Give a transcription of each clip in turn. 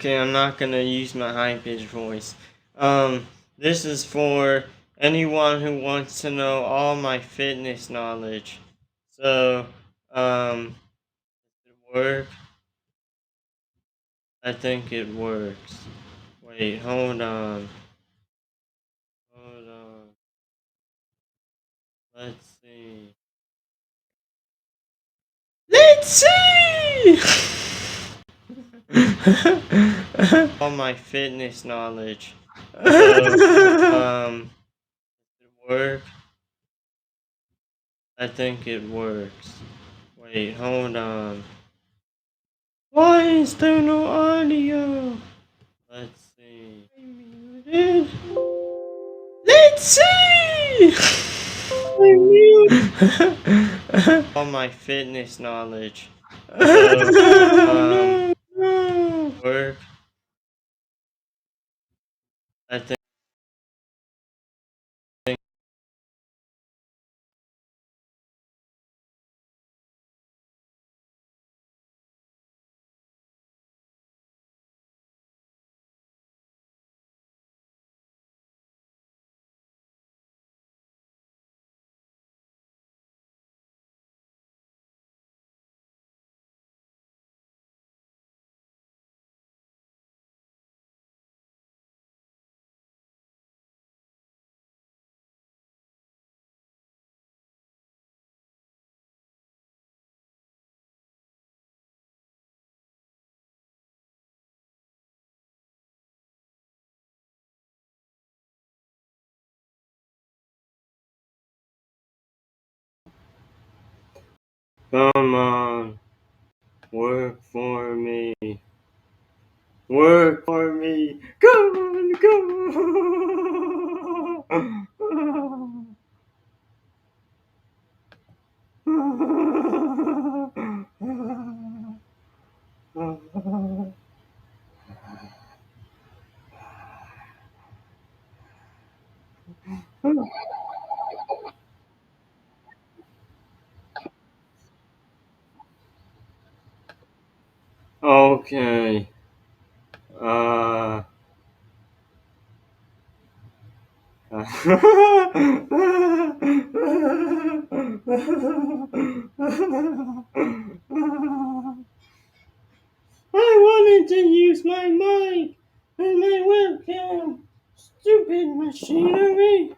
Okay, I'm not gonna use my high-pitched voice. This is for anyone who wants to know all my fitness knowledge. So, does it work? I think it works. Wait, hold on. Hold on. Let's see. Let's see! All my fitness knowledge. So, does it work? I think it works. Wait, hold on. Why is there no audio? Let's see. I muted. Let's see! I muted. All my fitness knowledge. So, work. I think. Come on, work for me. Work for me. Come on, come on. Okay. Uh. I wanted to use my mic and my webcam. Stupid machinery.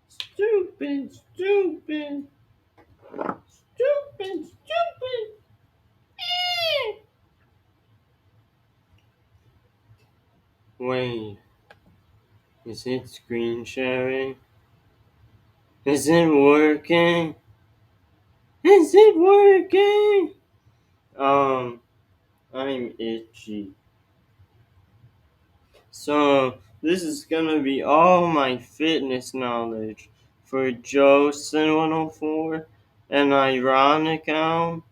Stupid, stupid, stupid, stupid. Wait, is it screen sharing? Is it working? Is it working? I'm itchy. So, this is gonna be all my fitness knowledge for Josen 104 and Ironic Elm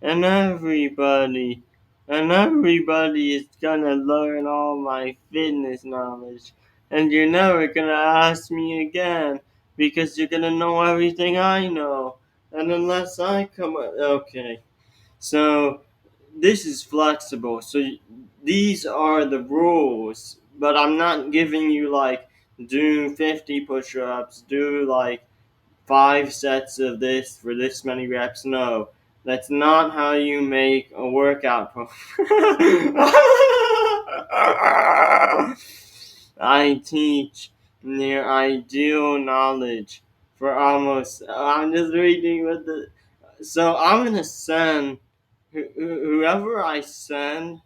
and everybody. And everybody is gonna learn all my fitness knowledge. And you're never gonna ask me again because you're gonna know everything I know. And unless I come up. Okay. So this is flexible. So these are the rules, but I'm not giving you like do 50 push-ups, do like 5 sets of this for this many reps. No, that's not how you make a workout I teach near ideal knowledge for almost. I'm just reading what the. So I'm gonna send whoever I send,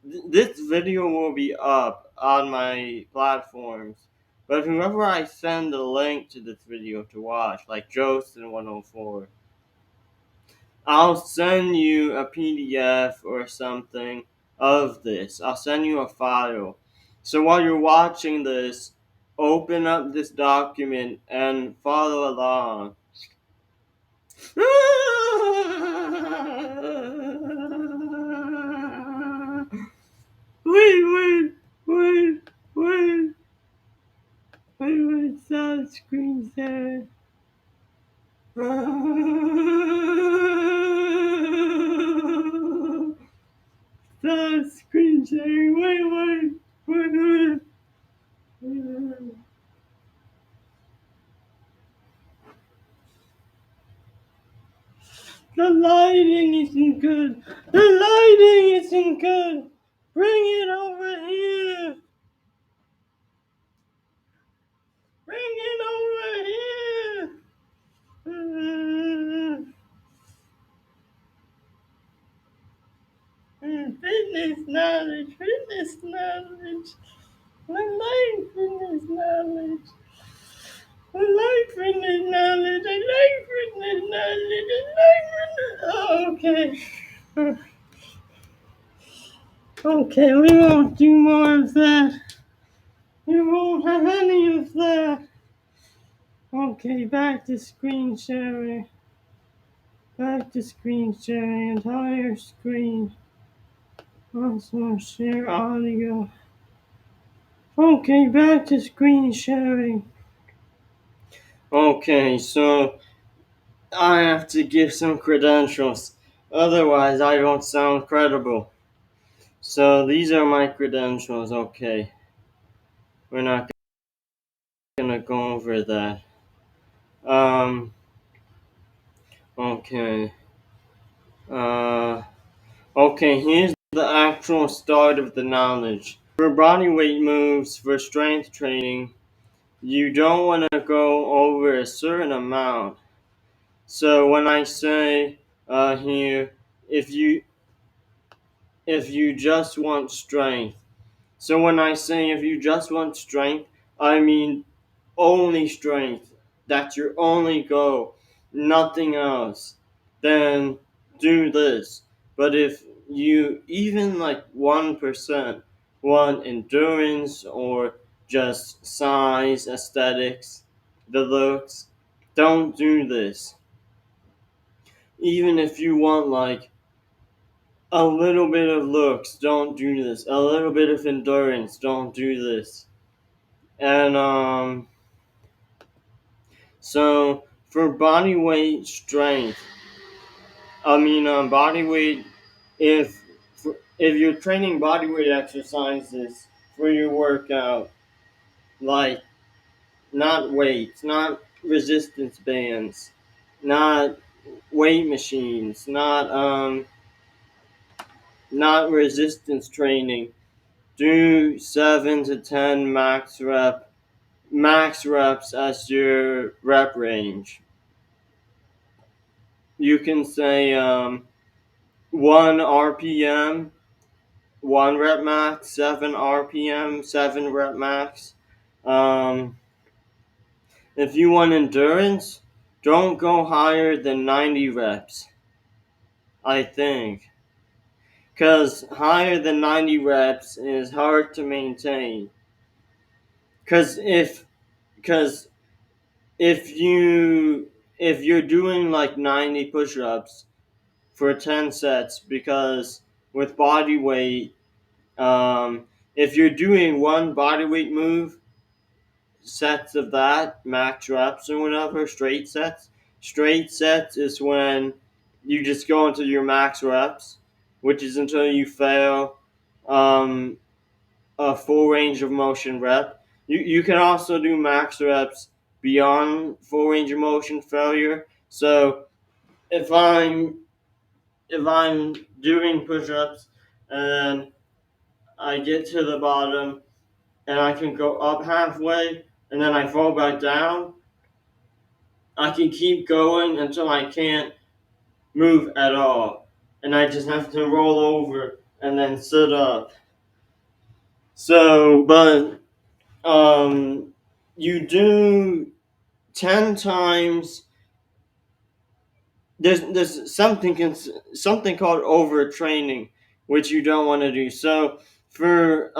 this video will be up on my platforms. But whoever I send the link to this video to watch, like Josten 104, I'll send you a PDF or something of this. I'll send you a file. So while you're watching this, open up this document and follow along. Wait, wait, wait, wait, stop screen share. Stop screen sharing. Wait. The lighting isn't good. The lighting isn't good. Bring it over here. Bring it over here. Fitness knowledge. Fitness knowledge. I like fitness knowledge. I like fitness knowledge. I like fitness knowledge. I like fitness. Oh, okay. Okay, we won't do more of that. We won't have any of that. Okay, back to screen sharing. Back to screen sharing. Entire screen. Also share audio. Okay, back to screen sharing. Okay, so I have to give some credentials. Otherwise, I don't sound credible. So these are my credentials. Okay. We're not gonna go over that. Um, okay. Okay, here's the actual start of the knowledge. For body weight moves, for strength training, you don't want to go over a certain amount. So when I say here, if you just want strength. So when I say if you just want strength, I mean only strength. That's your only goal, nothing else. Then do this. But if you even like 1% want endurance or just size, aesthetics, the looks, don't do this. Even if you want like a little bit of looks, don't do this. A little bit of endurance, don't do this. And so for body weight strength, body weight. If if you're training body weight exercises for your workout, like not weights, not resistance bands, not weight machines, not resistance training, do 7 to 10 max reps as your rep range. You can say 1 RPM, 1 rep max, 7 RPM, 7 rep max. If you want endurance, don't go higher than 90 reps, I think. Because higher than 90 reps is hard to maintain. Because if you're doing like 90 push-ups for 10 sets, because with body weight, if you're doing one body weight move, sets of that, max reps or whatever, straight sets. Straight sets is when you just go into your max reps, which is until you fail a full range of motion rep. You can also do max reps beyond full range of motion failure. So if I'm doing push-ups and I get to the bottom and I can go up halfway and then I fall back down, I can keep going until I can't move at all. And I just have to roll over and then sit up. So, but you do 10 times. There's something called overtraining, which you don't want to do. So for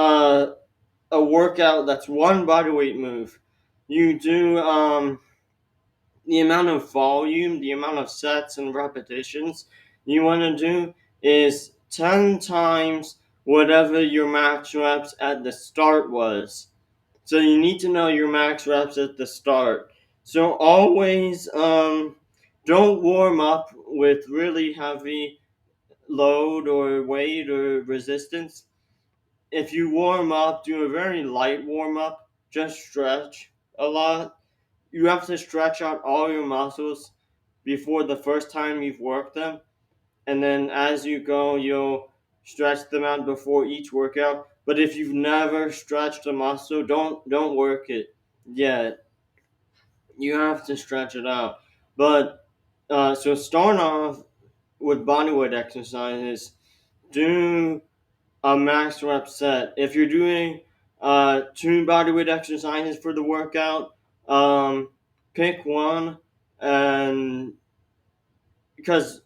a workout that's one bodyweight move, you do the amount of volume, the amount of sets and repetitions you want to do is 10 times whatever your max reps at the start was. So you need to know your max reps at the start. So always don't warm up with really heavy load or weight or resistance, if you warm up, do a very light warm up, just stretch a lot. You have to stretch out all your muscles before the first time you've worked them, and then as you go, you'll stretch them out before each workout. But if you've never stretched a muscle, don't work it yet. You have to stretch it out. But so start off with bodyweight exercises. Do a max rep set. If you're doing two bodyweight exercises for the workout, pick one, and because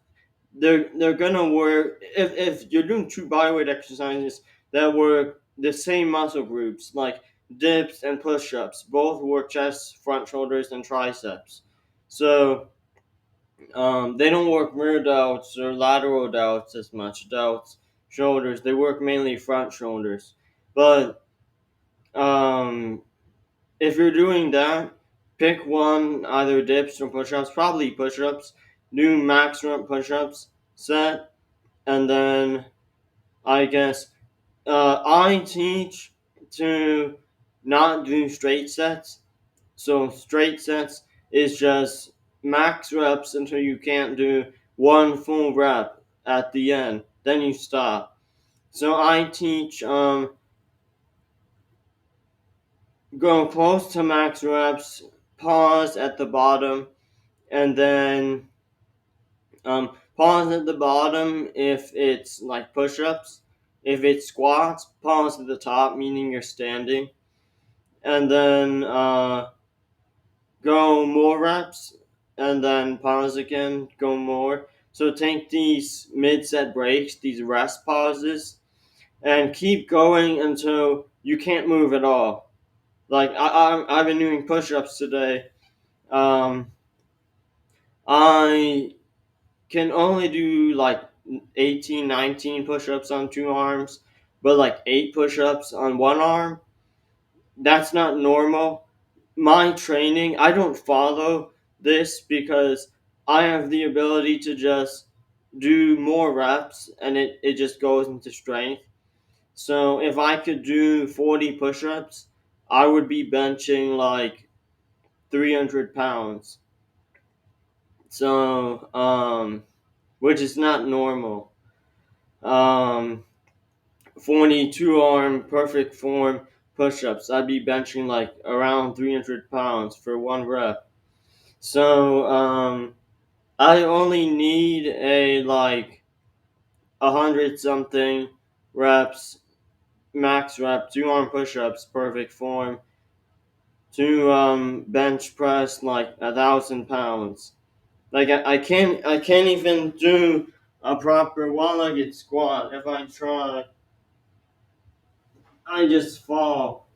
they're gonna work. If you're doing two bodyweight exercises that work the same muscle groups, like dips and push-ups, both work chest, front shoulders, and triceps. So they don't work rear delts or lateral delts as much. Delts, shoulders, they work mainly front shoulders. But um, if you're doing that, pick one, either dips or push-ups, probably push-ups. Do max rep push-ups set, and then I guess I teach to not do straight sets. So straight sets is just max reps until you can't do one full rep at the end. Then you stop. So I teach go close to max reps, pause at the bottom, and then pause at the bottom if it's like push-ups. If it's squats, pause at the top, meaning you're standing, and then go more reps, and then pause again, go more. So take these mid-set breaks, these rest pauses, and keep going until you can't move at all. Like I've been doing push-ups today. Um, I can only do like 18, 19 push-ups on two arms, but like 8 push-ups on one arm. That's not normal. My training, I don't follow this because I have the ability to just do more reps and it just goes into strength. So if I could do 40 push-ups, I would be benching like 300 pounds. So, which is not normal. Um, 42 arm perfect form push-ups, I'd be benching like around 300 pounds for one rep. So I only need a like 100 something reps, max rep, 2 arm push-ups, perfect form, to bench press like 1,000 pounds. Like I can't even do a proper one-legged squat. If I try, I just fall.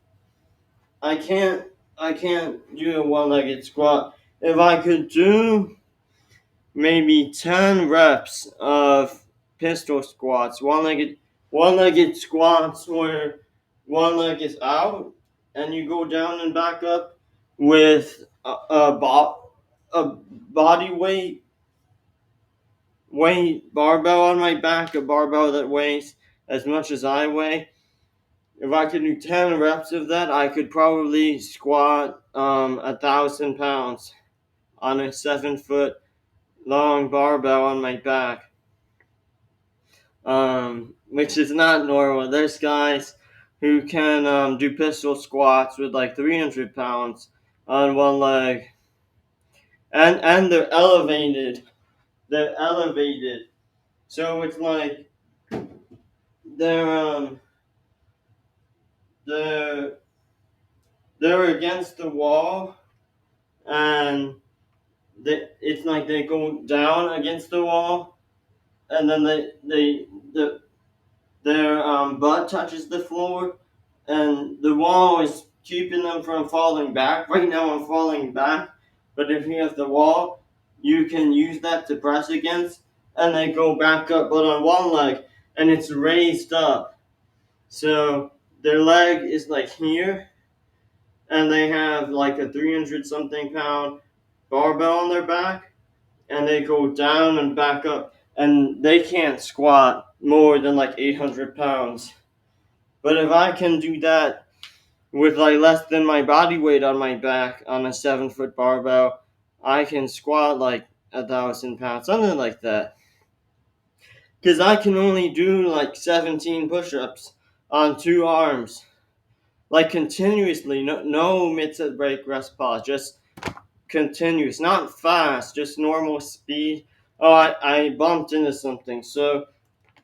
I can't I can't do a one-legged squat. If I could do maybe 10 reps of pistol squats, one-legged squats where one leg is out and you go down and back up with a body weight barbell on my back, a barbell that weighs as much as I weigh. If I could do 10 reps of that, I could probably squat 1,000 pounds on a 7 foot long barbell on my back, which is not normal. There's guys who can do pistol squats with like 300 pounds on one leg, and they're elevated. They're elevated, so it's like they're um they're they're against the wall, and it's like they go down against the wall, and then their butt touches the floor, and the wall is keeping them from falling back. Right now, I'm falling back, but if you have the wall, you can use that to press against, and they go back up, but on one leg, and it's raised up. So their leg is like here, and they have like a 300 something pound barbell on their back, and they go down and back up. and they can't squat more than like 800 pounds. But if I can do that with like less than my body weight on my back on a 7 foot barbell, I can squat like 1,000 pounds, something like that. Because I can only do like 17 push ups on 2 arms, like continuously, no mid set break, rest, pause, just continuous, not fast, just normal speed. Oh, I bumped into something. So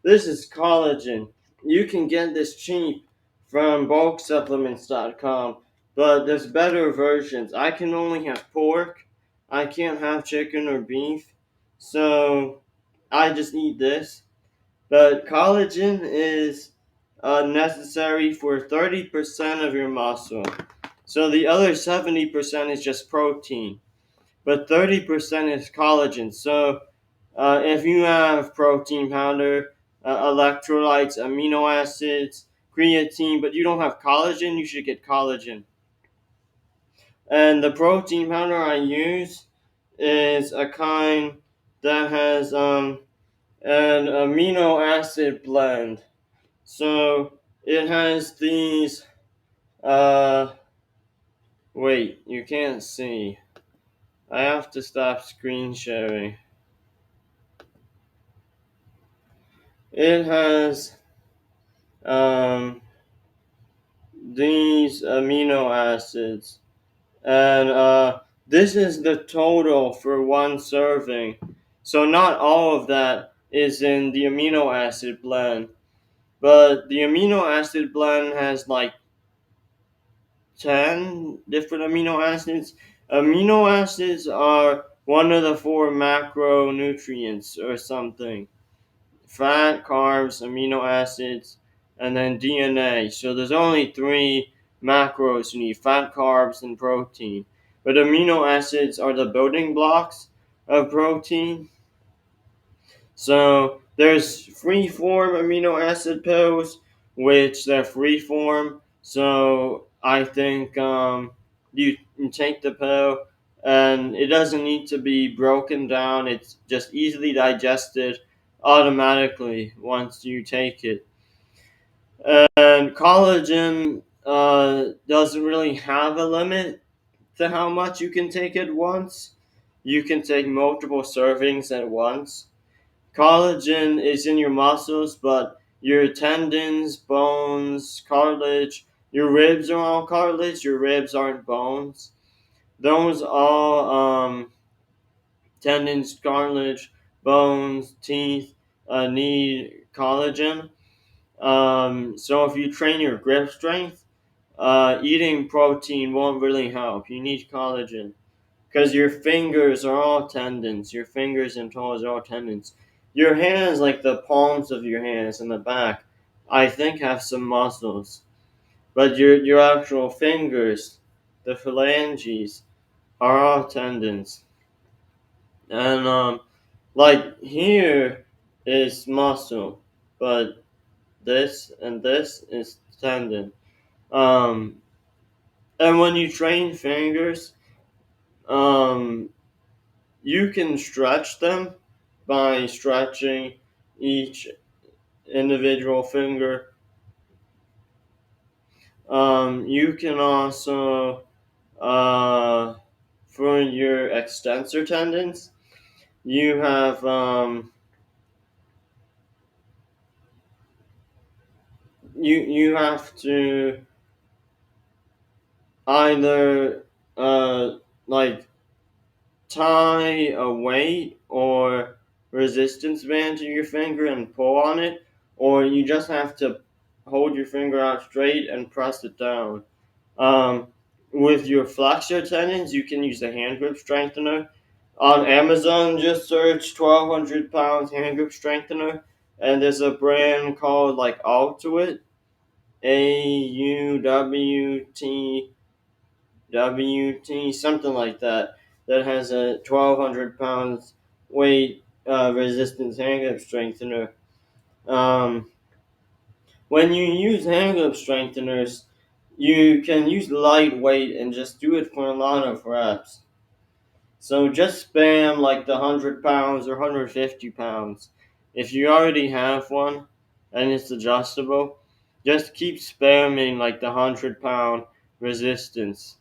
this is collagen. You can get this cheap from bulksupplements.com, but there's better versions. I can only have pork. I can't have chicken or beef. So I just eat this. But collagen is necessary for 30% of your muscle. So the other 70% is just protein, but 30% is collagen. So if you have protein powder, electrolytes, amino acids, creatine, but you don't have collagen, you should get collagen. And the protein powder I use is a kind that has an amino acid blend. So it has these, uh, wait, you can't see. I have to stop screen sharing. It has um, these amino acids, and this is the total for one serving. So not all of that is in the amino acid blend, but the amino acid blend has like 10 different amino acids. Amino acids are one of the four macronutrients or something: fat, carbs, amino acids, and then DNA. So there's only three macros you need: fat, carbs, and protein. But amino acids are the building blocks of protein. So there's free form amino acid pills, which they're free form. So I think you take the pill, and it doesn't need to be broken down. It's just easily digested automatically once you take it. And collagen doesn't really have a limit to how much you can take at once. You can take multiple servings at once. Collagen is in your muscles, but your tendons, bones, cartilage, your ribs are all cartilage, your ribs aren't bones. Those all tendons, cartilage, bones, teeth need collagen. So if you train your grip strength, eating protein won't really help. You need collagen. Because your fingers are all tendons. Your fingers and toes are all tendons. Your hands, like the palms of your hands and the back, I think have some muscles. But your actual fingers, the phalanges, are all tendons. And like here is muscle, but this and this is tendon. Um, and when you train fingers, um, you can stretch them by stretching each individual finger. You can also, for your extensor tendons, you have you have to either like tie a weight or resistance band to your finger and pull on it, or you just have to hold your finger out straight and press it down. Um, with your flexor tendons, you can use the hand grip strengthener. On Amazon, just search 1,200 pounds hand grip strengthener, and there's a brand called like Altuit, AUWTWT, something like that, that has a 1,200 pounds weight resistance hand grip strengthener. Um, when you use hand grip strengtheners, you can use lightweight and just do it for a lot of reps. So just spam like the 100 pounds or 150 pounds. if you already have one and it's adjustable, just keep spamming like the 100 pound resistance.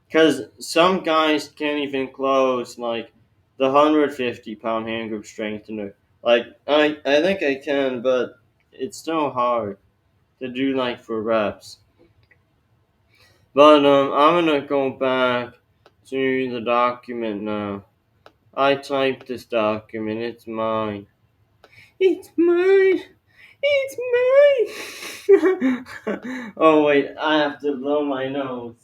Because some guys can't even close like the 150 pound hand grip strengthener. Like, I think I can, but it's still hard to do like for reps. But I'm gonna go back to the document now. I typed this document. It's mine. It's mine. It's mine. Oh wait, I have to blow my nose.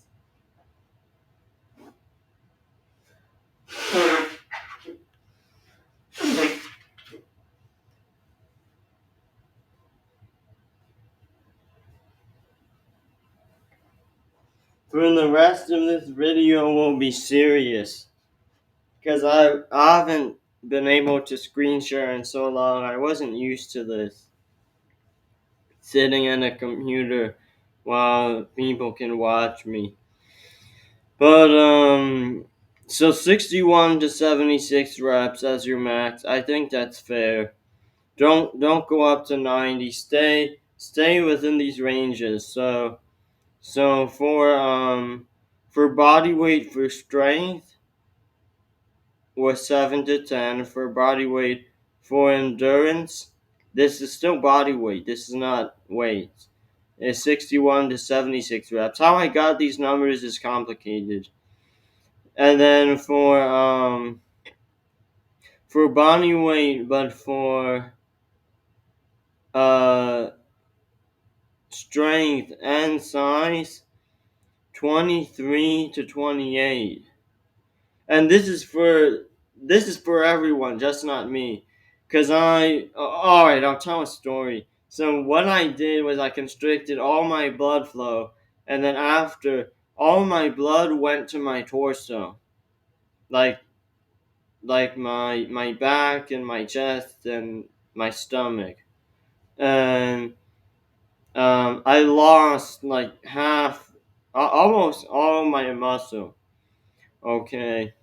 For the rest of this video will be serious. Because I haven't been able to screen share in so long. I wasn't used to this. Sitting at a computer while people can watch me. But so 61 to 76 reps as your max. I think that's fair. Don't go up to 90. Stay within these ranges. So for body weight for strength was 7 to 10. For body weight for endurance, this is still body weight. This is not weight. It's 61 to 76 reps. How I got these numbers is complicated. And then for body weight, but for uh strength and size, 23 to 28. And this is for everyone, just not me. Cause alright, I'll tell a story. So what I did was I constricted all my blood flow, and then after, all my blood went to my torso. Like my back and my chest and my stomach. And I lost like half, almost all my muscle. Okay.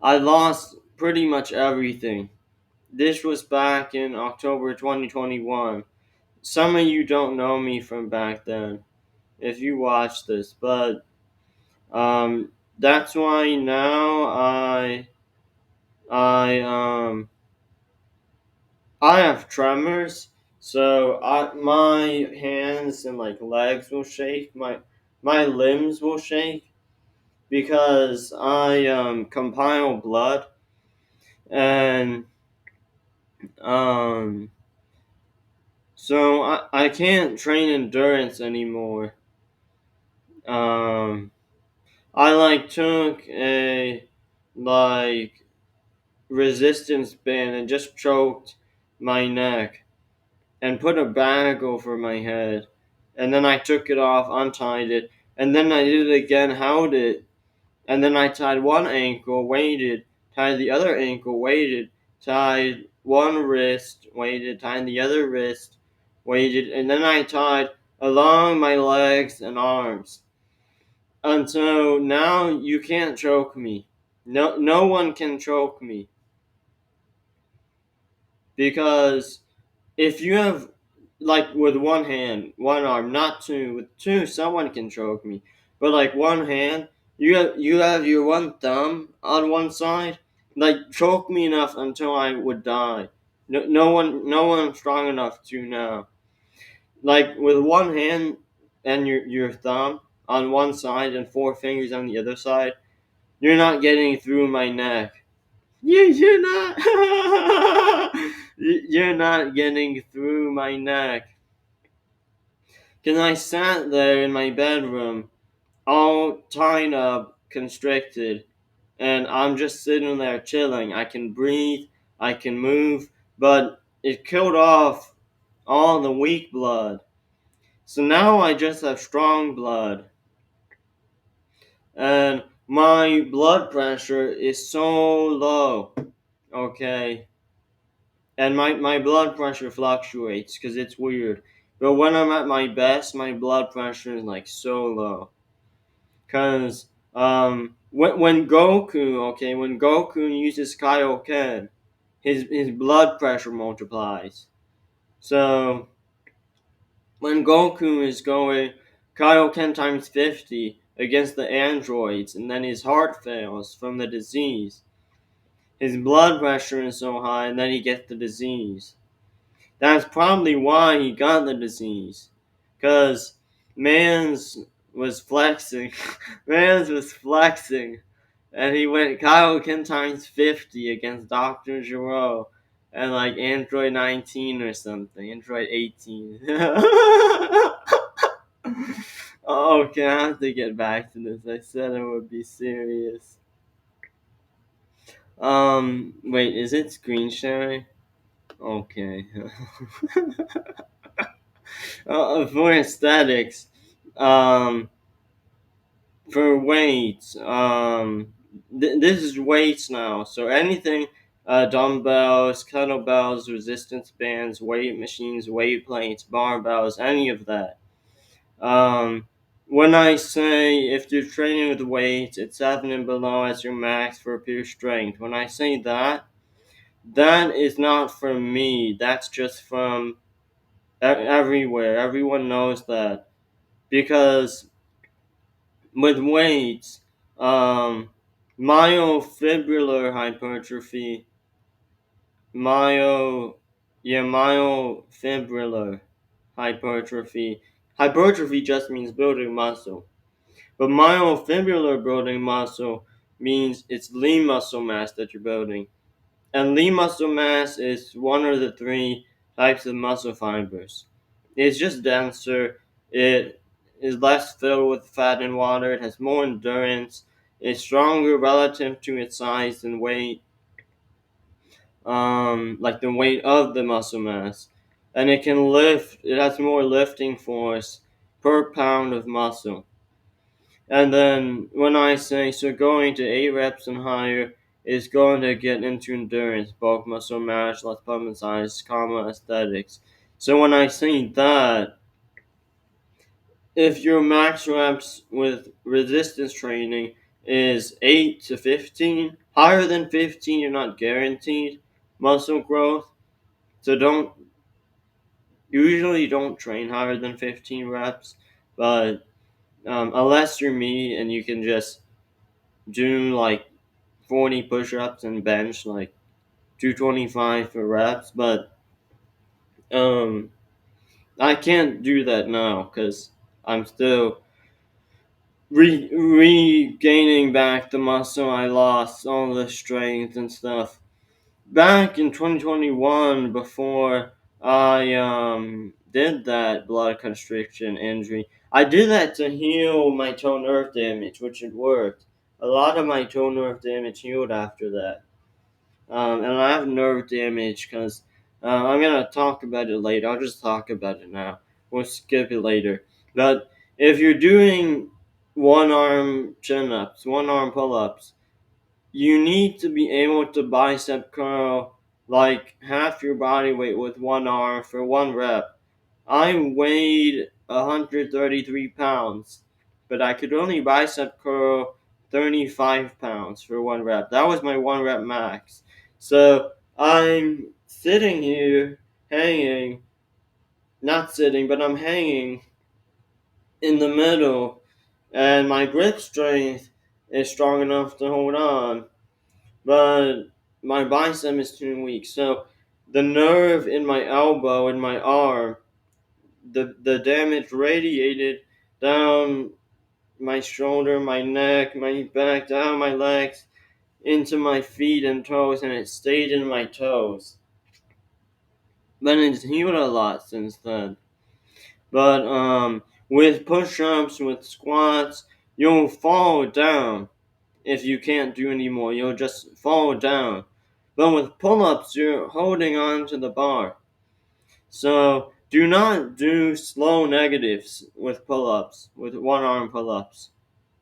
I lost pretty much everything. This was back in October 2021. Some of you don't know me from back then if you watch this, but that's why now I I have tremors, so my hands and like legs will shake, my limbs will shake because I compile blood, and um so I can't train endurance anymore. Um I like took a like resistance band and just choked my neck and put a bag over my head. And then I took it off, untied it, and then I did it again, held it, and then I tied one ankle, waited, tied the other ankle, waited, tied one wrist, waited, tied the other wrist, waited, and then I tied along my legs and arms. Until now you can't choke me. No one can choke me. Because if you have, like with one hand, one arm, not two. With two, someone can choke me. But like one hand, you have your one thumb on one side. Like choke me enough until I would die. No one strong enough to now. Like with one hand and your thumb on one side and four fingers on the other side, you're not getting through my neck. You're not. You're not getting through my neck. Cause I sat there in my bedroom, all tied up, constricted, and I'm just sitting there chilling. I can breathe, I can move, but it killed off all the weak blood. So now I just have strong blood. And my blood pressure is so low. Okay. And my blood pressure fluctuates because it's weird. But when I'm at my best, my blood pressure is like so low. Cause when Goku uses Kaioken, his blood pressure multiplies. So when Goku is going Kaioken times 50 against the androids, and then his heart fails from the disease, his blood pressure is so high, and then he gets the disease. That's probably why he got the disease. Because Mans was flexing. Mans was flexing. And he went Kaioken times 50 against Dr. Giro and like Android 19 or something. Android 18. Oh, okay, I have to get back to this. I said it would be serious. Wait, is it screen sharing? Okay. For aesthetics, um, for weights, this is weights now. So anything, dumbbells, kettlebells, resistance bands, weight machines, weight plates, barbells, any of that. Um, when I say if you're training with weights, it's 7 and below as your max for pure strength. When I say that, that is not from me. That's just from everywhere. Everyone knows that because with weights, um, myofibrillar hypertrophy, myo, yeah, myofibrillar hypertrophy. Hypertrophy just means building muscle, but myofibrillar building muscle means it's lean muscle mass that you're building. And lean muscle mass is one of the three types of muscle fibers. It's just denser. It is less filled with fat and water. It has more endurance. It's stronger relative to its size and weight, like the weight of the muscle mass. And it can lift. It has more lifting force per pound of muscle. And then when I say so going to 8 reps and higher is going to get into endurance, bulk muscle mass, less pump size, comma aesthetics. So when I say that, if your max reps with resistance training is 8 to 15, higher than 15 you're not guaranteed muscle growth. So usually don't train higher than 15 reps, but unless you're me and you can just do like 40 push-ups and bench like 225 for reps, but um I can't do that now because I'm still regaining back the muscle I lost, all the strength and stuff. Back in 2021, before I did that blood constriction injury, I did that to heal my toe nerve damage, which it worked. A lot of my toe nerve damage healed after that. And I have nerve damage because I'm gonna talk about it later. I'll just talk about it now. We'll skip it later. But if you're doing one arm chin ups, one arm pull ups, you need to be able to bicep curl like half your body weight with one arm for one rep. I weighed 133 pounds, but I could only bicep curl 35 pounds for one rep. That was my one rep max. So I'm sitting here hanging, not sitting, but I'm hanging in the middle, and my grip strength is strong enough to hold on, but my bicep is too weak. So the nerve in my elbow and my arm, the damage radiated down my shoulder, my neck, my back, down my legs, into my feet and toes, and it stayed in my toes. But it's healed a lot since then. But with push-ups, with squats, you'll fall down if you can't do anymore. You'll just fall down. But with pull-ups, you're holding on to the bar. So do not do slow negatives with pull-ups, with one-arm pull-ups,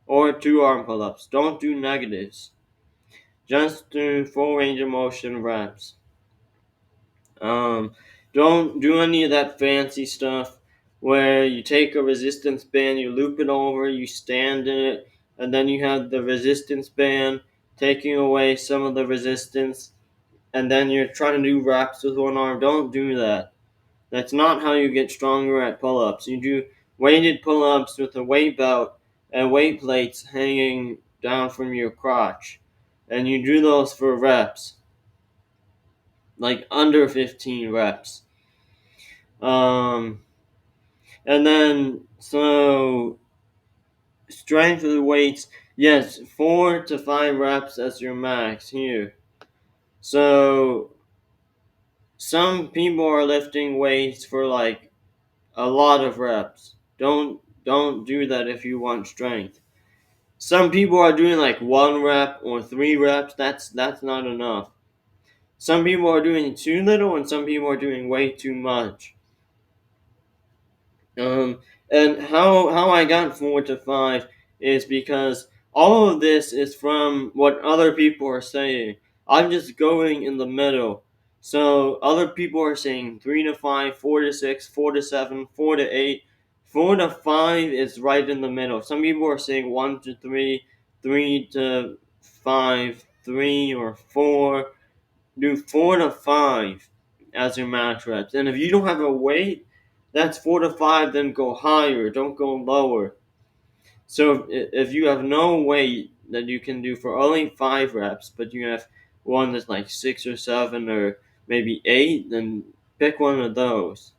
or two-arm pull-ups. Don't do negatives. Just do full range of motion reps. Um, don't do any of that fancy stuff where you take a resistance band, you loop it over, you stand in it, and then you have the resistance band taking away some of the resistance. and then you're trying to do reps with one arm. Don't do that. That's not how you get stronger at pull-ups. You do weighted pull-ups with a weight belt and weight plates hanging down from your crotch. And you do those for reps, like under 15 reps. Um, and then, so, strength of the weights, yes, 4 to 5 reps as your max here. So, some people are lifting weights for like a lot of reps. Don't do that if you want strength. Some people are doing like 1 rep or 3 reps. That's not enough. Some people are doing too little, and some people are doing way too much. Um, and how I got 4 to 5 is because all of this is from what other people are saying. I'm just going in the middle. So other people are saying 3 to 5, 4 to 6, 4 to 7, 4 to 8. 4 to 5 is right in the middle. Some people are saying 1 to 3, 3 to 5, 3 or 4. Do 4 to 5 as your max reps. And if you don't have a weight, that's 4 to 5, then go higher, don't go lower. So if you have no weight that you can do for only 5 reps, but you have one that's like 6 or 7 or maybe 8, then pick one of those.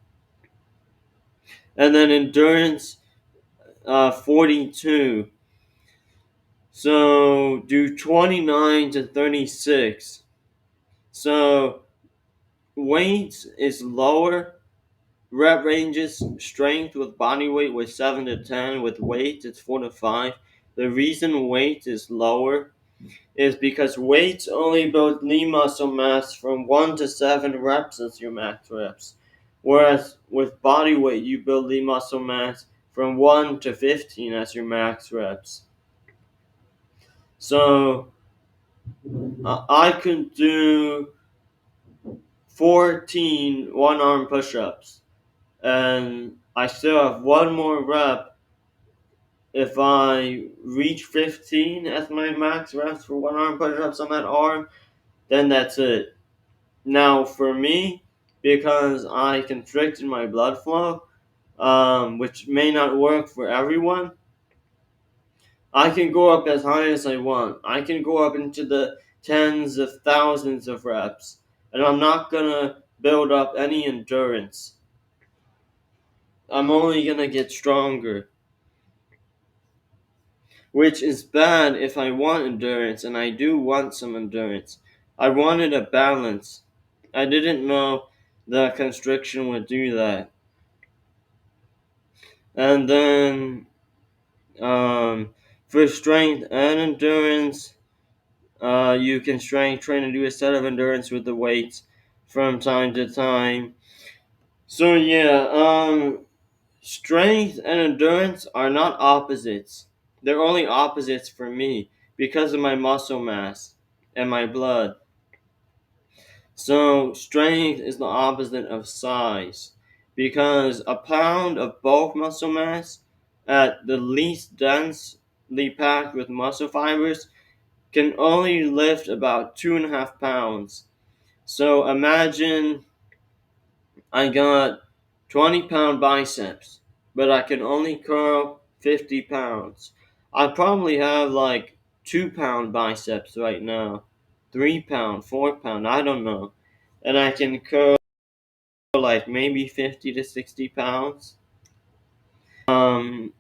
And then endurance, 42. So do 29 to 36. So weight is lower. Rep ranges: strength with body weight was 7 to 10. With weight, it's 4 to 5. The reason weight is lower is because weights only build lean muscle mass from 1 to 7 reps as your max reps. Whereas with body weight, you build lean muscle mass from 1 to 15 as your max reps. So I could do 14 one-arm push-ups, and I still have one more rep. If I reach 15 as my max reps for one-arm push-ups on that arm, then that's it. Now for me, because I constricted my blood flow, which may not work for everyone, I can go up as high as I want. I can go up into the tens of thousands of reps, and I'm not gonna build up any endurance. I'm only gonna get stronger, which is bad if I want endurance, and I do want some endurance. I wanted a balance. I didn't know the constriction would do that. And then, for strength and endurance, you can strength train and do a set of endurance with the weights from time to time. So yeah, strength and endurance are not opposites. They're only opposites for me because of my muscle mass and my blood. So strength is the opposite of size, because a pound of bulk muscle mass at the least densely packed with muscle fibers can only lift about 2.5 pounds. So imagine I got 20-pound biceps, but I can only curl 50 pounds. I probably have like 2-pound biceps right now, 3 pound, 4 pound, I don't know. And I can curl like maybe 50 to 60 pounds. Um,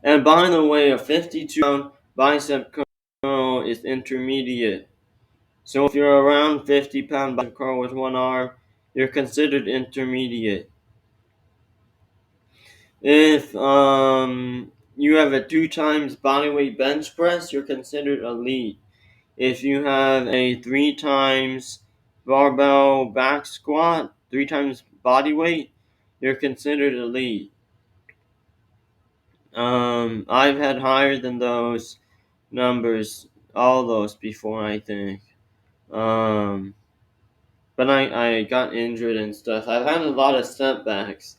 and by the way, a 52-pound bicep curl is intermediate. So if you're around 50-pound bicep curl with one arm, you're considered intermediate. If you have a 2 times bodyweight bench press, you're considered elite. If you have a 3 times barbell back squat, 3 times body weight, you're considered elite. I've had higher than those numbers, all those before, I think. Um, but I got injured and stuff. I've had a lot of setbacks.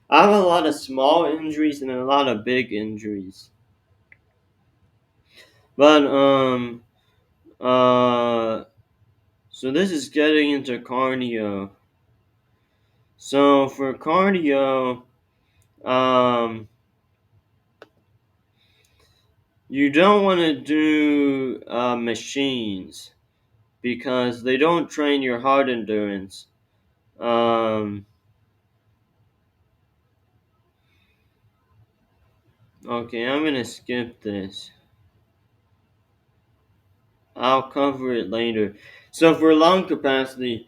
I have a lot of small injuries and a lot of big injuries. But uh So this is getting into cardio. So for cardio, um, you don't want to do machines because they don't train your heart endurance. Um, okay, I'm gonna skip this. I'll cover it later. So for lung capacity,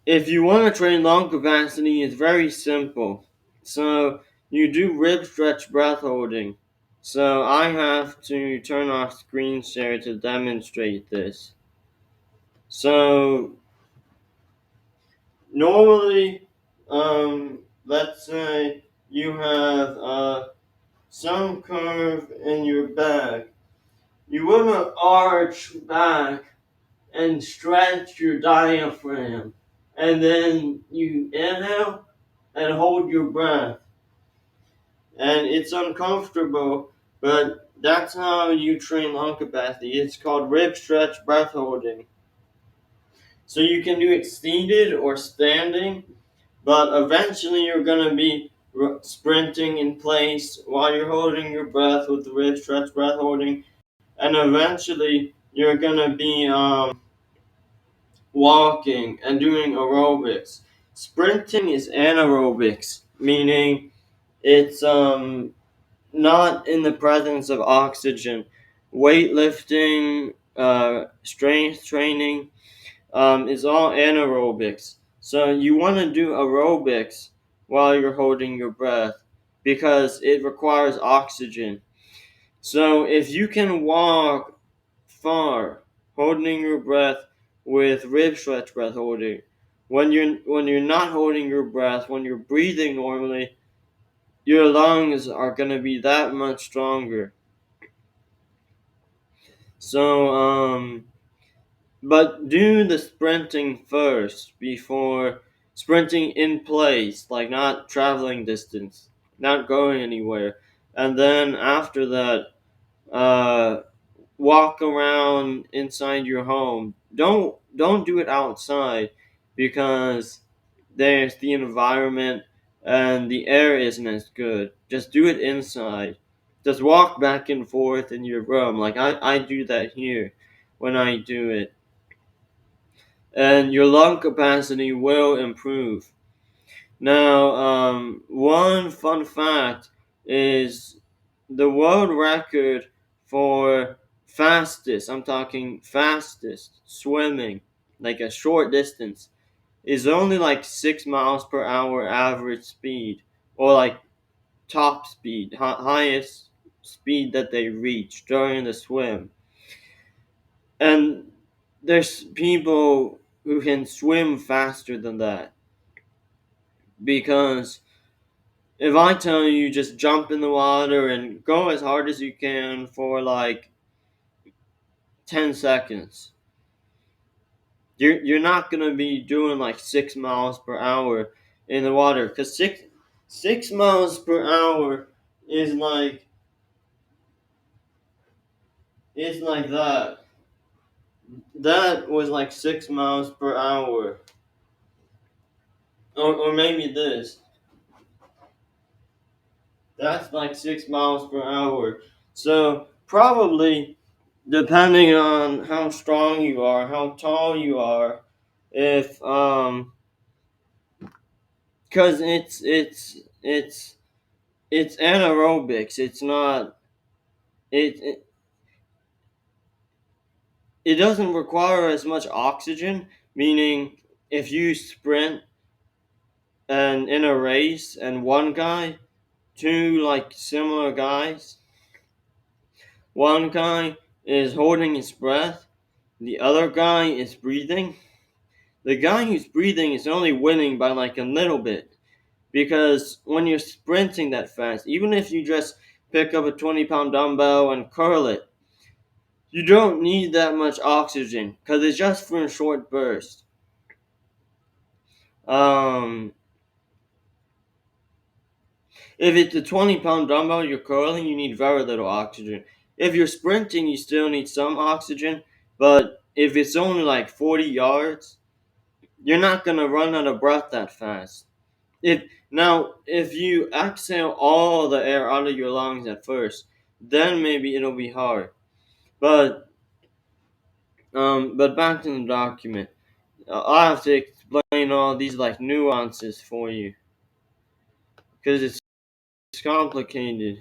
if you want to train lung capacity, it's very simple. So you do rib stretch breath holding. So I have to turn off screen share to demonstrate this. So normally, let's say you have some curve in your back. You want to arch back and stretch your diaphragm. And then you inhale and hold your breath. And it's uncomfortable, but that's how you train lung capacity. It's called rib stretch breath holding. So you can do it seated or standing, but eventually you're going to be sprinting in place while you're holding your breath with the rib stretch breath holding, and eventually you're going to be walking and doing aerobics. Sprinting is anaerobics, meaning it's not in the presence of oxygen. Weightlifting, strength training, is all anaerobics. So you want to do aerobics while you're holding your breath because it requires oxygen. So if you can walk far holding your breath with rib stretch breath holding, when you're not holding your breath, when you're breathing normally, your lungs are going to be that much stronger. So but do the sprinting first before sprinting in place, like not traveling distance, not going anywhere. And then after that, uh, walk around inside your home. Don't do it outside because there's the environment and the air isn't as good. Just do it inside. Just walk back and forth in your room. Like I do that here when I do it, and your lung capacity will improve. Now, one fun fact is the world record for fastest, I'm talking fastest, swimming, like a short distance, is only like 6 miles per hour average speed, or like top speed, highest speed that they reach during the swim. And there's people who can swim faster than that because if I tell you just jump in the water and go as hard as you can for like 10 seconds, you're not gonna be doing like 6 miles per hour in the water because six miles per hour is like it's like that. That was like 6 miles per hour, or maybe this. That's like 6 miles per hour. So probably depending on how strong you are, how tall you are, if because it's anaerobics. It's not it, it it doesn't require as much oxygen. Meaning, if you sprint and in a race and one guy, two like similar guys, one guy is holding his breath, the other guy is breathing. The guy who's breathing is only winning by like a little bit. Because when you're sprinting that fast, even if you just pick up a 20-pound dumbbell and curl it, you don't need that much oxygen because it's just for a short burst. Um, if it's a 20-pound dumbbell you're curling, you need very little oxygen. If you're sprinting, you still need some oxygen, but if it's only like 40 yards, you're not gonna run out of breath that fast. If you exhale all the air out of your lungs at first, then maybe it'll be hard. But but back to the document. I have to explain all these like nuances for you because it's complicated.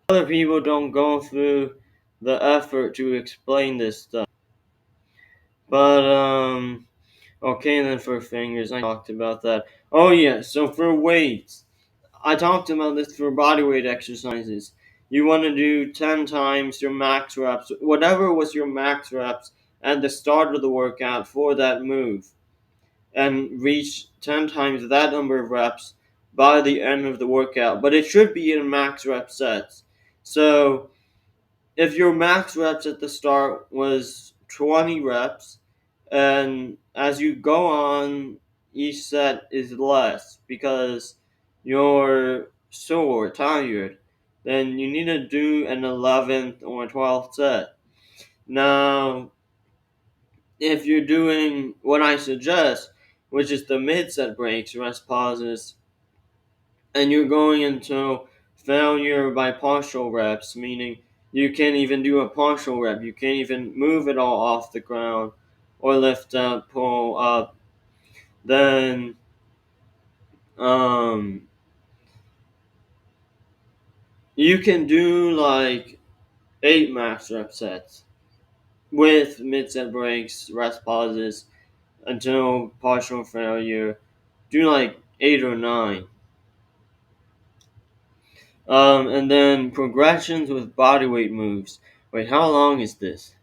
Other people don't go through the effort to explain this stuff. But okay, and then for fingers, I talked about that. Oh yeah, so for weights, I talked about this for body weight exercises. You want to do 10 times your max reps, whatever was your max reps at the start of the workout for that move, and reach 10 times that number of reps by the end of the workout. But it should be in max rep sets. So if your max reps at the start was 20 reps, and as you go on, each set is less because you're sore, tired, then you need to do an 11th or 12th set. Now, if you're doing what I suggest, which is the mid set breaks, rest pauses, and you're going into failure by partial reps, meaning you can't even do a partial rep, you can't even move it all off the ground or lift up, pull up, then um, you can do like 8 max rep sets with mid set breaks, rest pauses until partial failure. Do like 8 or 9. And then progressions with bodyweight moves. Wait, how long is this?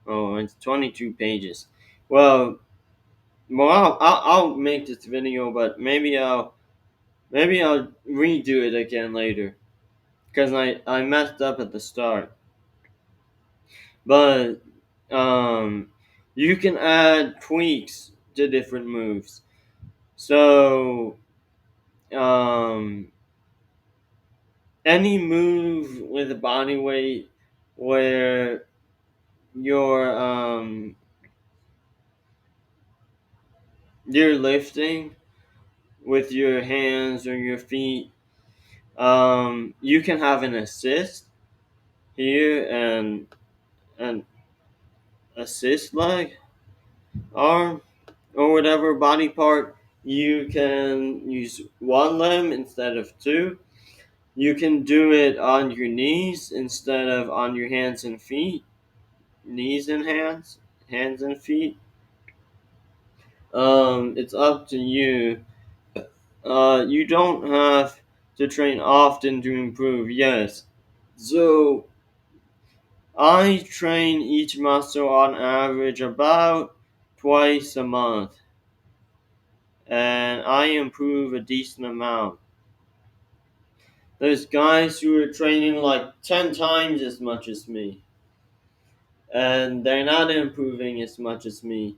Oh, it's 22 pages. Well, I'll make this video, but maybe I'll redo it again later because I messed up at the start. But um, you can add tweaks to different moves. So um, any move with a body weight where you're you're lifting with your hands or your feet, you can have an assist here and an assist leg, arm, or whatever body part. You can use one limb instead of two. You can do it on your knees instead of on your hands and feet. Knees and hands, hands and feet. It's up to you. You don't have to train often to improve. Yes. So I train each muscle on average about twice a month, and I improve a decent amount. There's guys who are training like 10 times as much as me, and they're not improving as much as me.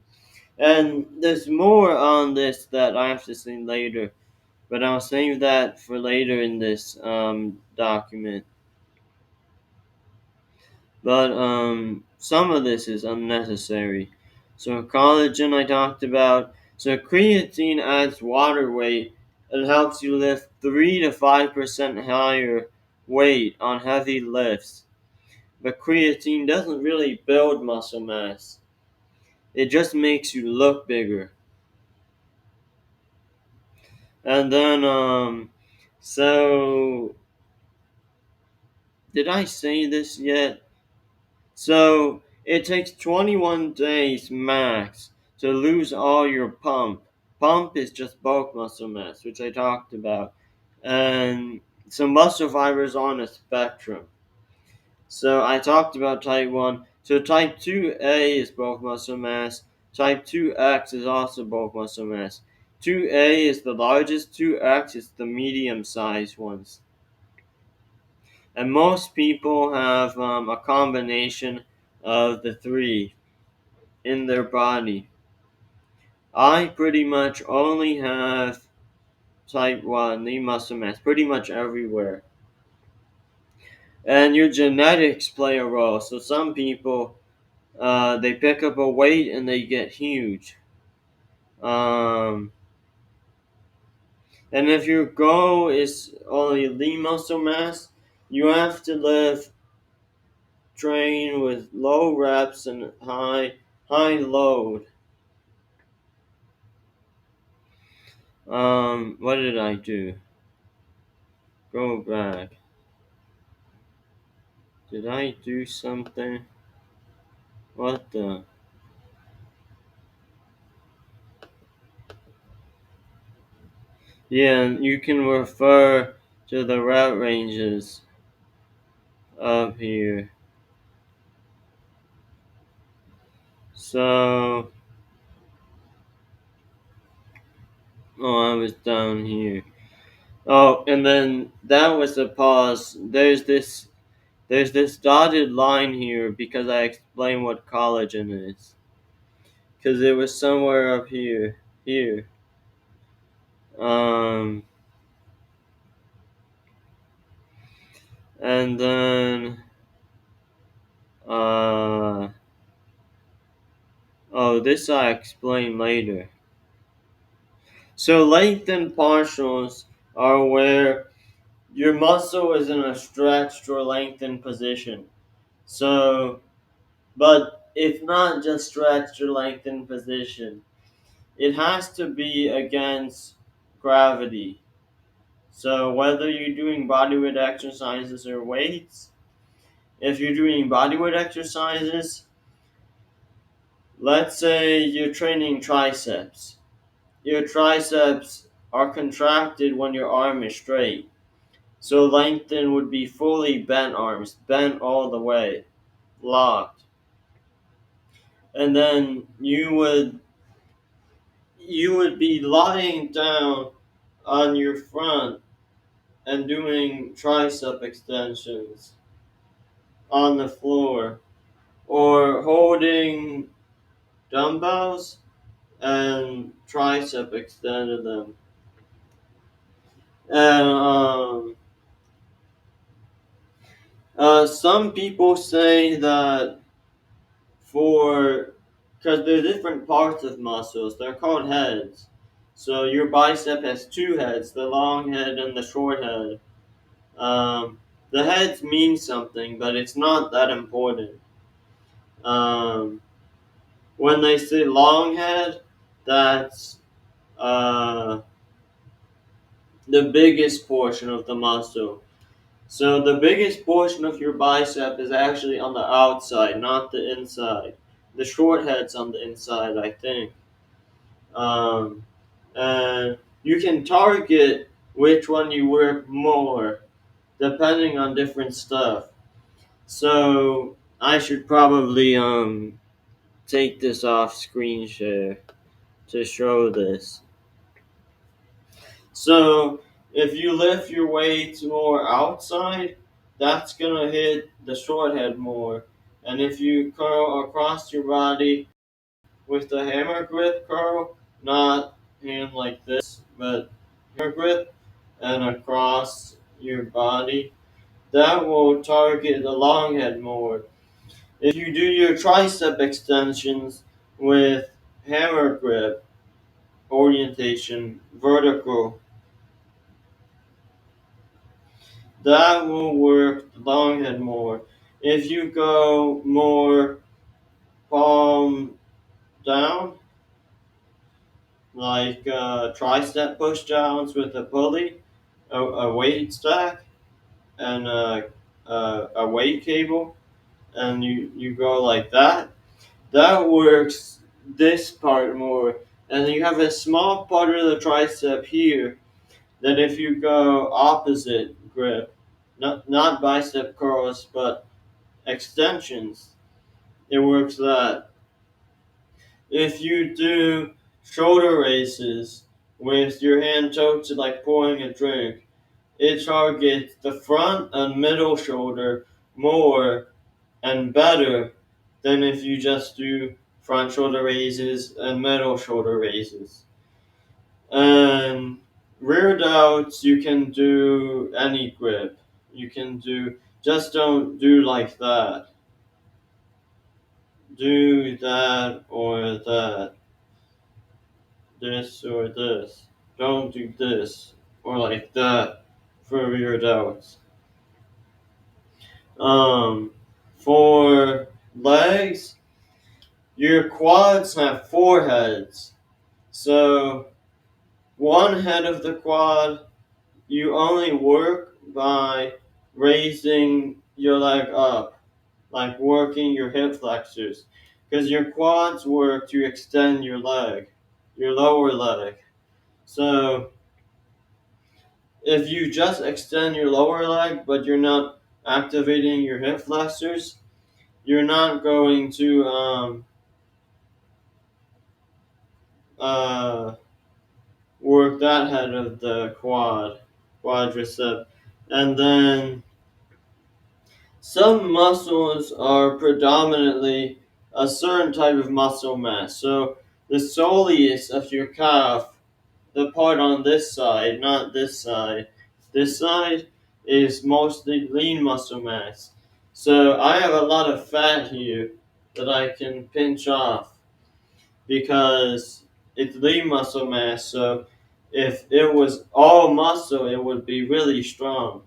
And there's more on this that I have to say later, but I'll save that for later in this document. But some of this is unnecessary. So collagen I talked about. So creatine adds water weight and helps you lift 3 to 5% higher weight on heavy lifts. But creatine doesn't really build muscle mass. It just makes you look bigger. And then so did I say this yet? So it takes 21 days max to lose all your pump. Pump is just bulk muscle mass, which I talked about. And so muscle fibers on a spectrum. So I talked about type 1. So type 2A is bulk muscle mass. Type 2X is also bulk muscle mass. 2A is the largest, 2X is the medium sized ones. And most people have a combination of the three in their body. I pretty much only have type 1 lean muscle mass pretty much everywhere. And your genetics play a role. So some people they pick up a weight and they get huge. Um, and if your goal is only lean muscle mass, you have to train with low reps and high load. What did I do? Go back. Did I do something? What the? Yeah, and you can refer to the rep ranges up here. So, oh, I was down here. Oh, and then that was the pause. There's this dotted line here because I explained what collagen is. Because it was somewhere up here. Here. Um, and then, uh, oh, this I explain later. So lengthened partials are where your muscle is in a stretched or lengthened position. So, but it's not just stretched or lengthened position. It has to be against gravity. So whether you're doing bodyweight exercises or weights, if you're doing bodyweight exercises, let's say you're training triceps. Your triceps are contracted when your arm is straight. So lengthen would be fully bent arms, bent all the way, locked. And then you would be lying down on your front and doing tricep extensions on the floor or holding dumbbells and tricep extended them. And some people say that for because they're different parts of muscles, they're called heads. So your bicep has two heads, the long head and the short head. Um, the heads mean something, but it's not that important. Um, when they say long head, that's uh, the biggest portion of the muscle. So the biggest portion of your bicep is actually on the outside, not the inside. The short head's on the inside, I think. Um, and you can target which one you work more depending on different stuff. So I should probably take this off screen share to show this. So if you lift your weights more outside, that's gonna hit the short head more. And if you curl across your body with the hammer grip curl, not hand like this, but hammer grip and across your body, that will target the long head more. If you do your tricep extensions with hammer grip orientation, vertical, that will work the long head more. If you go more palm down, like tricep push downs with a pulley, a weight stack, and a weight cable, and you go like that, that works this part more. And then you have a small part of the tricep here that if you go opposite grip, not bicep curls, but extensions, it works that. If you do shoulder raises with your hand tilted like pouring a drink, it targets the front and middle shoulder more and better than if you just do front shoulder raises and middle shoulder raises. And rear delts, you can do any grip. You can do, just don't do like that. do that or that, this or this, don't do this or like that for your doubts. Um, for legs, your quads have four heads. So one head of the quad, you only work by raising your leg up, like working your hip flexors, because your quads work to extend your leg, your lower leg. So if you just extend your lower leg, but you're not activating your hip flexors, you're not going to uh, work that head of the quadricep. And then some muscles are predominantly a certain type of muscle mass. So the soleus of your calf, the part on this side, not this side is mostly lean muscle mass. So I have a lot of fat here that I can pinch off because it's lean muscle mass. So if it was all muscle, it would be really strong.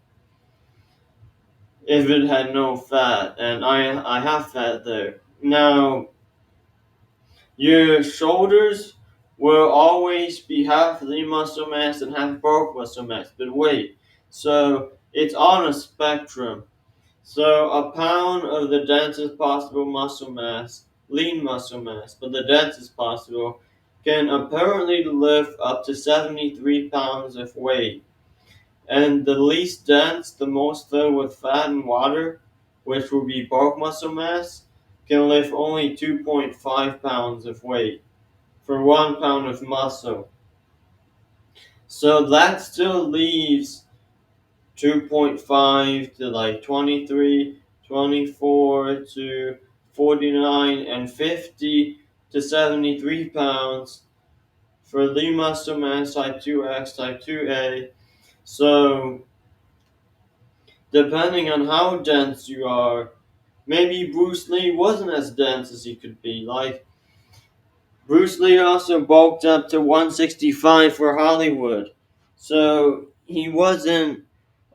If it had no fat, and I have fat there. Now, your shoulders will always be half lean muscle mass and half bulk muscle mass. But wait, so it's on a spectrum. So a pound of the densest possible muscle mass, lean muscle mass, but the densest possible, can apparently lift up to 73 pounds of weight. And the least dense, the most filled with fat and water, which will be bulk muscle mass, can lift only 2.5 pounds of weight for 1 pound of muscle. So that still leaves 2.5 to like 23, 24 to 49, and 50 to 73 pounds for lean muscle mass type 2X, type 2A. So, depending on how dense you are, maybe Bruce Lee wasn't as dense as he could be. Like, Bruce Lee also bulked up to 165 for Hollywood. So he wasn't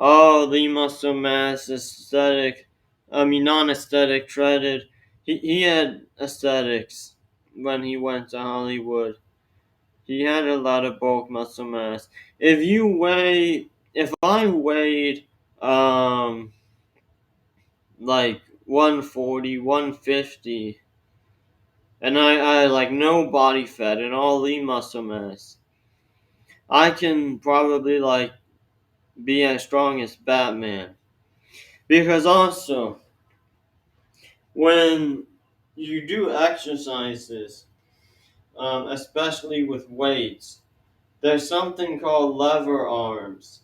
all the muscle mass aesthetic, non aesthetic shredded. He had aesthetics when he went to Hollywood. He had a lot of bulk muscle mass. If I weighed like 140, 150, and I like no body fat and all lean muscle mass, I can probably like be as strong as Batman. Because also, when you do exercises, especially with weights, there's something called lever arms.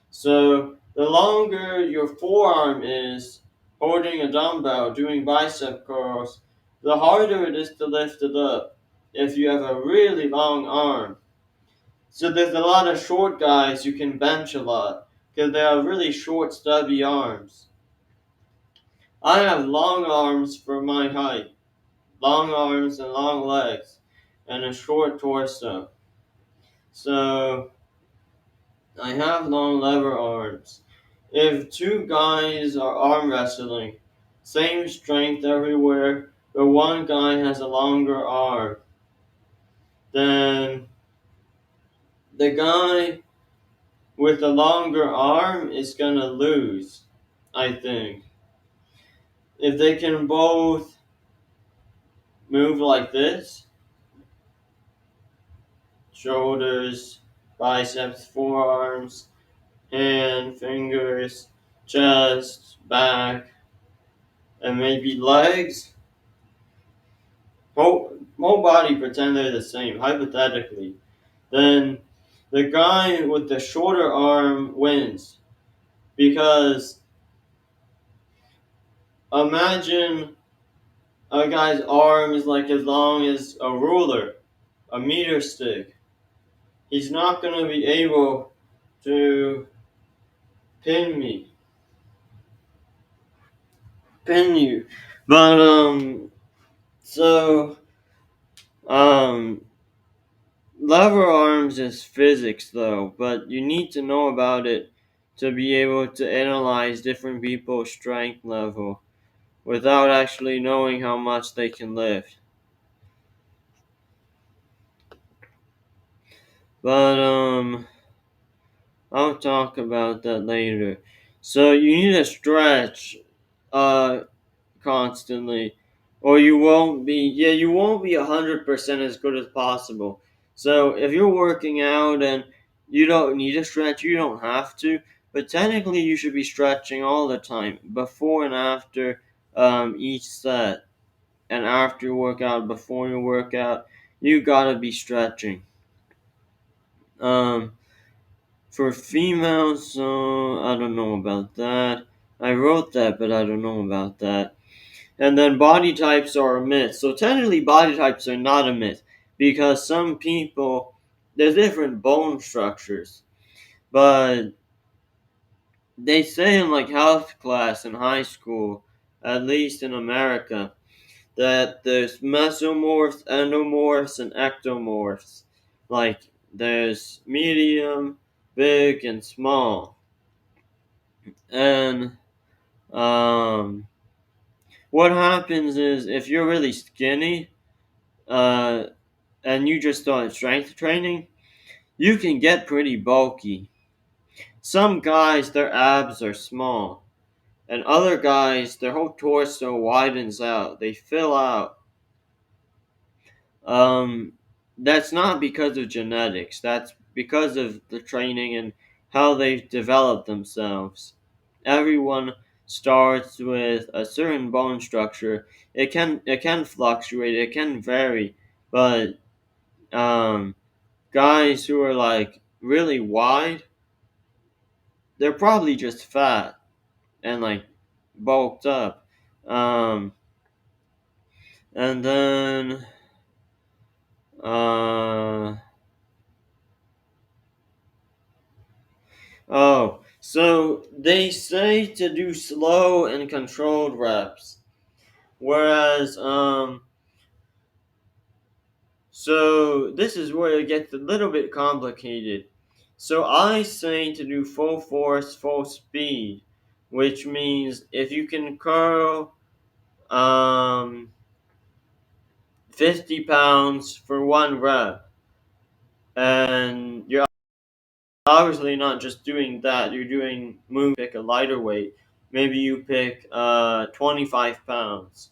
So the longer your forearm is holding a dumbbell, doing bicep curls, the harder it is to lift it up if you have a really long arm. So there's a lot of short guys who can bench a lot because they have really short, stubby arms. I have long arms for my height, long arms and long legs, and a short torso. So I have long lever arms. If two guys are arm wrestling, same strength everywhere, but one guy has a longer arm, then the guy with the longer arm is gonna lose, I think. If they can both move like this, shoulders, biceps, forearms, hand, fingers, chest, back, and maybe legs, whole body pretend they're the same, hypothetically, then the guy with the shorter arm wins. Because imagine a guy's arm is like as long as a ruler, a meter stick. He's not going to be able to pin me, pin you. But So, um, lever arms is physics though, but you need to know about it to be able to analyze different people's strength level without actually knowing how much they can lift. But I'll talk about that later. So you need to stretch uh constantly, or you won't be 100% as good as possible. So if you're working out and you don't need to stretch, you don't have to, but technically you should be stretching all the time, before and after each set, and after your workout, before your workout, you gotta be stretching. Um, for females, I don't know about that. I wrote that, but I don't know about that. And then body types are a myth. So technically, body types are not a myth because some people, there's different bone structures, but they say in like health class in high school, at least in America, that there's mesomorphs, endomorphs, and ectomorphs. Like there's medium, big, and small. And um, what happens is if you're really skinny, uh, and you just start strength training, you can get pretty bulky. Some guys, their abs are small, and other guys, their whole torso widens out. They fill out. Um, that's not because of genetics. That's because of the training and how they've developed themselves. Everyone starts with a certain bone structure. It can fluctuate. It can vary, but um, guys who are like really wide, they're probably just fat and like bulked up. Um, and then uh, so they say to do slow and controlled reps, whereas so this is where it gets a little bit complicated. So I say to do full force, full speed, which means if you can curl um 50 pounds for one rep. And you're obviously not just doing that, you're doing pick a lighter weight. Maybe you pick 25 pounds.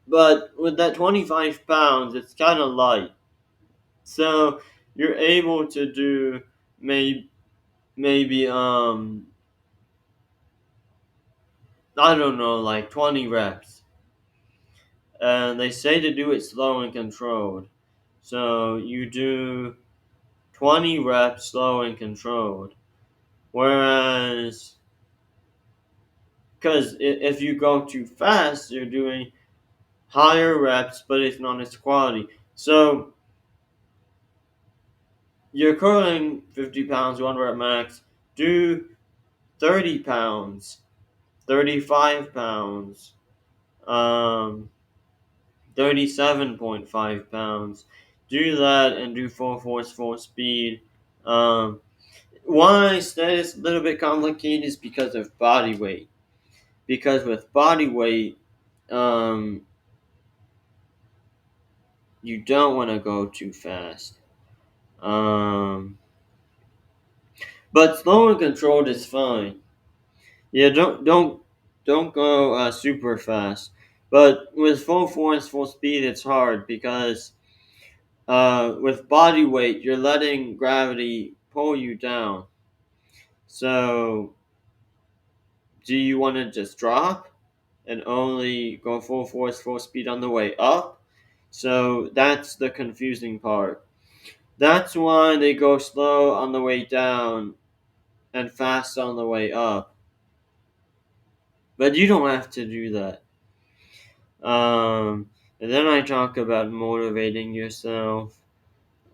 But with that 25 pounds, it's kind of light. So you're able to do maybe I don't know, like 20 reps. And they say to do it slow and controlled. So you do 20 reps slow and controlled. Whereas, because if you go too fast, you're doing higher reps, but it's not as quality. So you're curling 50 pounds, one rep max. Do 30 pounds, 35 pounds, um, 37.5 pounds. Do that and do full force, full speed. Um, why I say it's a little bit complicated is because of body weight. Because with body weight, um, you don't want to go too fast. Um, but slow and controlled is fine. Yeah, don't go super fast. But with full force, full speed, it's hard because with body weight, you're letting gravity pull you down. So, do you want to just drop and only go full force, full speed on the way up? So that's the confusing part. That's why they go slow on the way down and fast on the way up. But you don't have to do that. And then I talk about motivating yourself.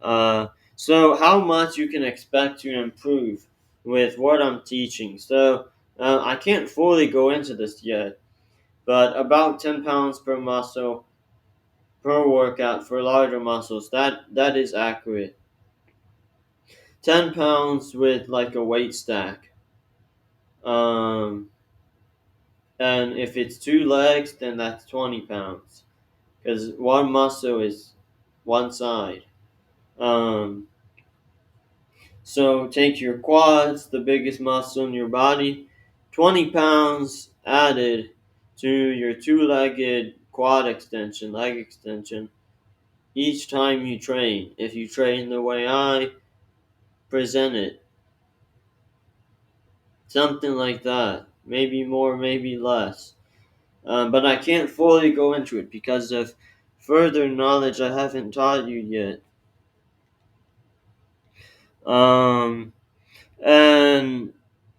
So how much you can expect to improve with what I'm teaching. So I can't fully go into this yet, but about 10 pounds per muscle per workout for larger muscles. That is accurate. 10 pounds with like a weight stack. Um, and if it's two legs, then that's 20 pounds. Because one muscle is one side. Um, so take your quads, the biggest muscle in your body, 20 pounds added to your two-legged quad extension, leg extension, each time you train. If you train the way I present it, something like that. Maybe more, maybe less. But I can't fully go into it because of further knowledge I haven't taught you yet. And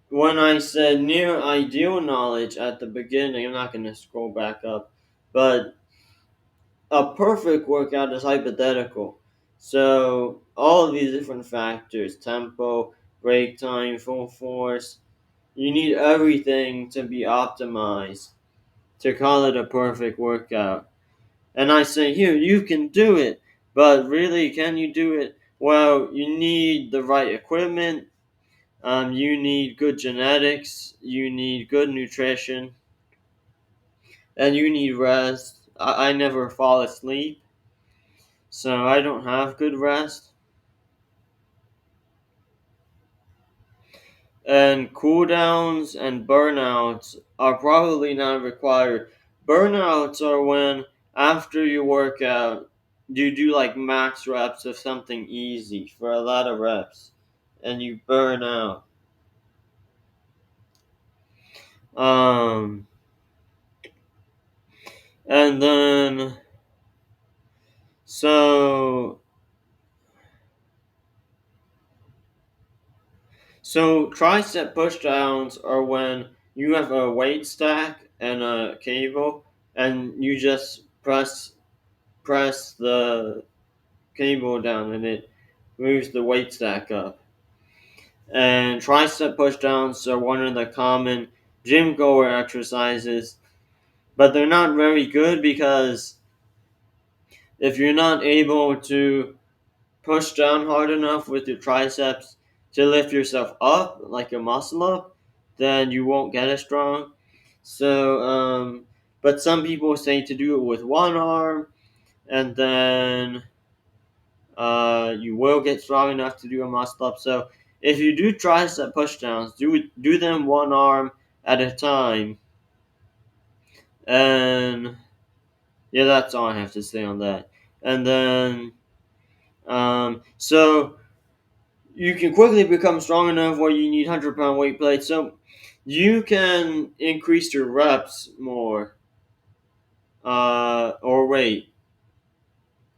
when I said near ideal knowledge at the beginning, I'm not going to scroll back up, but a perfect workout is hypothetical. So all of these different factors, tempo, break time, full force, you need everything to be optimized to call it a perfect workout. And I say, here, you can do it. But really, can you do it? Well, you need the right equipment. You need good genetics. You need good nutrition. And you need rest. I never fall asleep. So I don't have good rest. And cooldowns and burnouts are probably not required. Burnouts are when, after you work out, you do like max reps of something easy for a lot of reps, and you burn out. Um, and then so so tricep pushdowns are when you have a weight stack and a cable, and you just press the cable down and it moves the weight stack up. And tricep pushdowns are one of the common gym goer exercises, but they're not very good because if you're not able to push down hard enough with your triceps to lift yourself up, like a muscle up, then you won't get as strong. But some people say to do it with one arm, and then you will get strong enough to do a muscle up. So if you do tricep pushdowns, do them one arm at a time. And yeah, that's all I have to say on that. And then so you can quickly become strong enough where you need 100-pound weight plates. So you can increase your reps more or weight.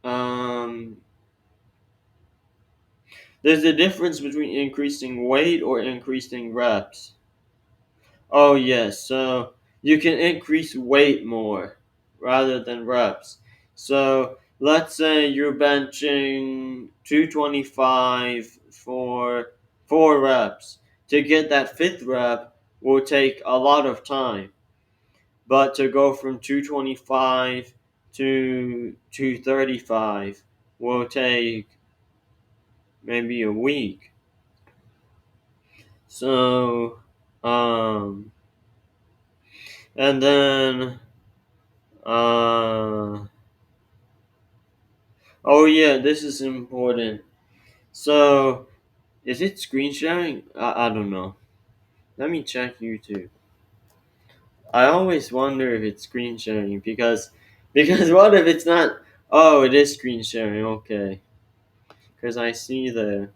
Um, there's a difference between increasing weight or increasing reps. Oh, yes. So you can increase weight more rather than reps. So let's say you're benching 225 for 4 reps. To get that fifth rep will take a lot of time. But to go from 225 to 235 will take maybe a week. So, and then Uh, oh yeah, this is important. So, is it screen sharing? I don't know. Let me check YouTube. I always wonder if it's screen sharing because what if it's not? Oh, it is screen sharing. Okay, because I see the.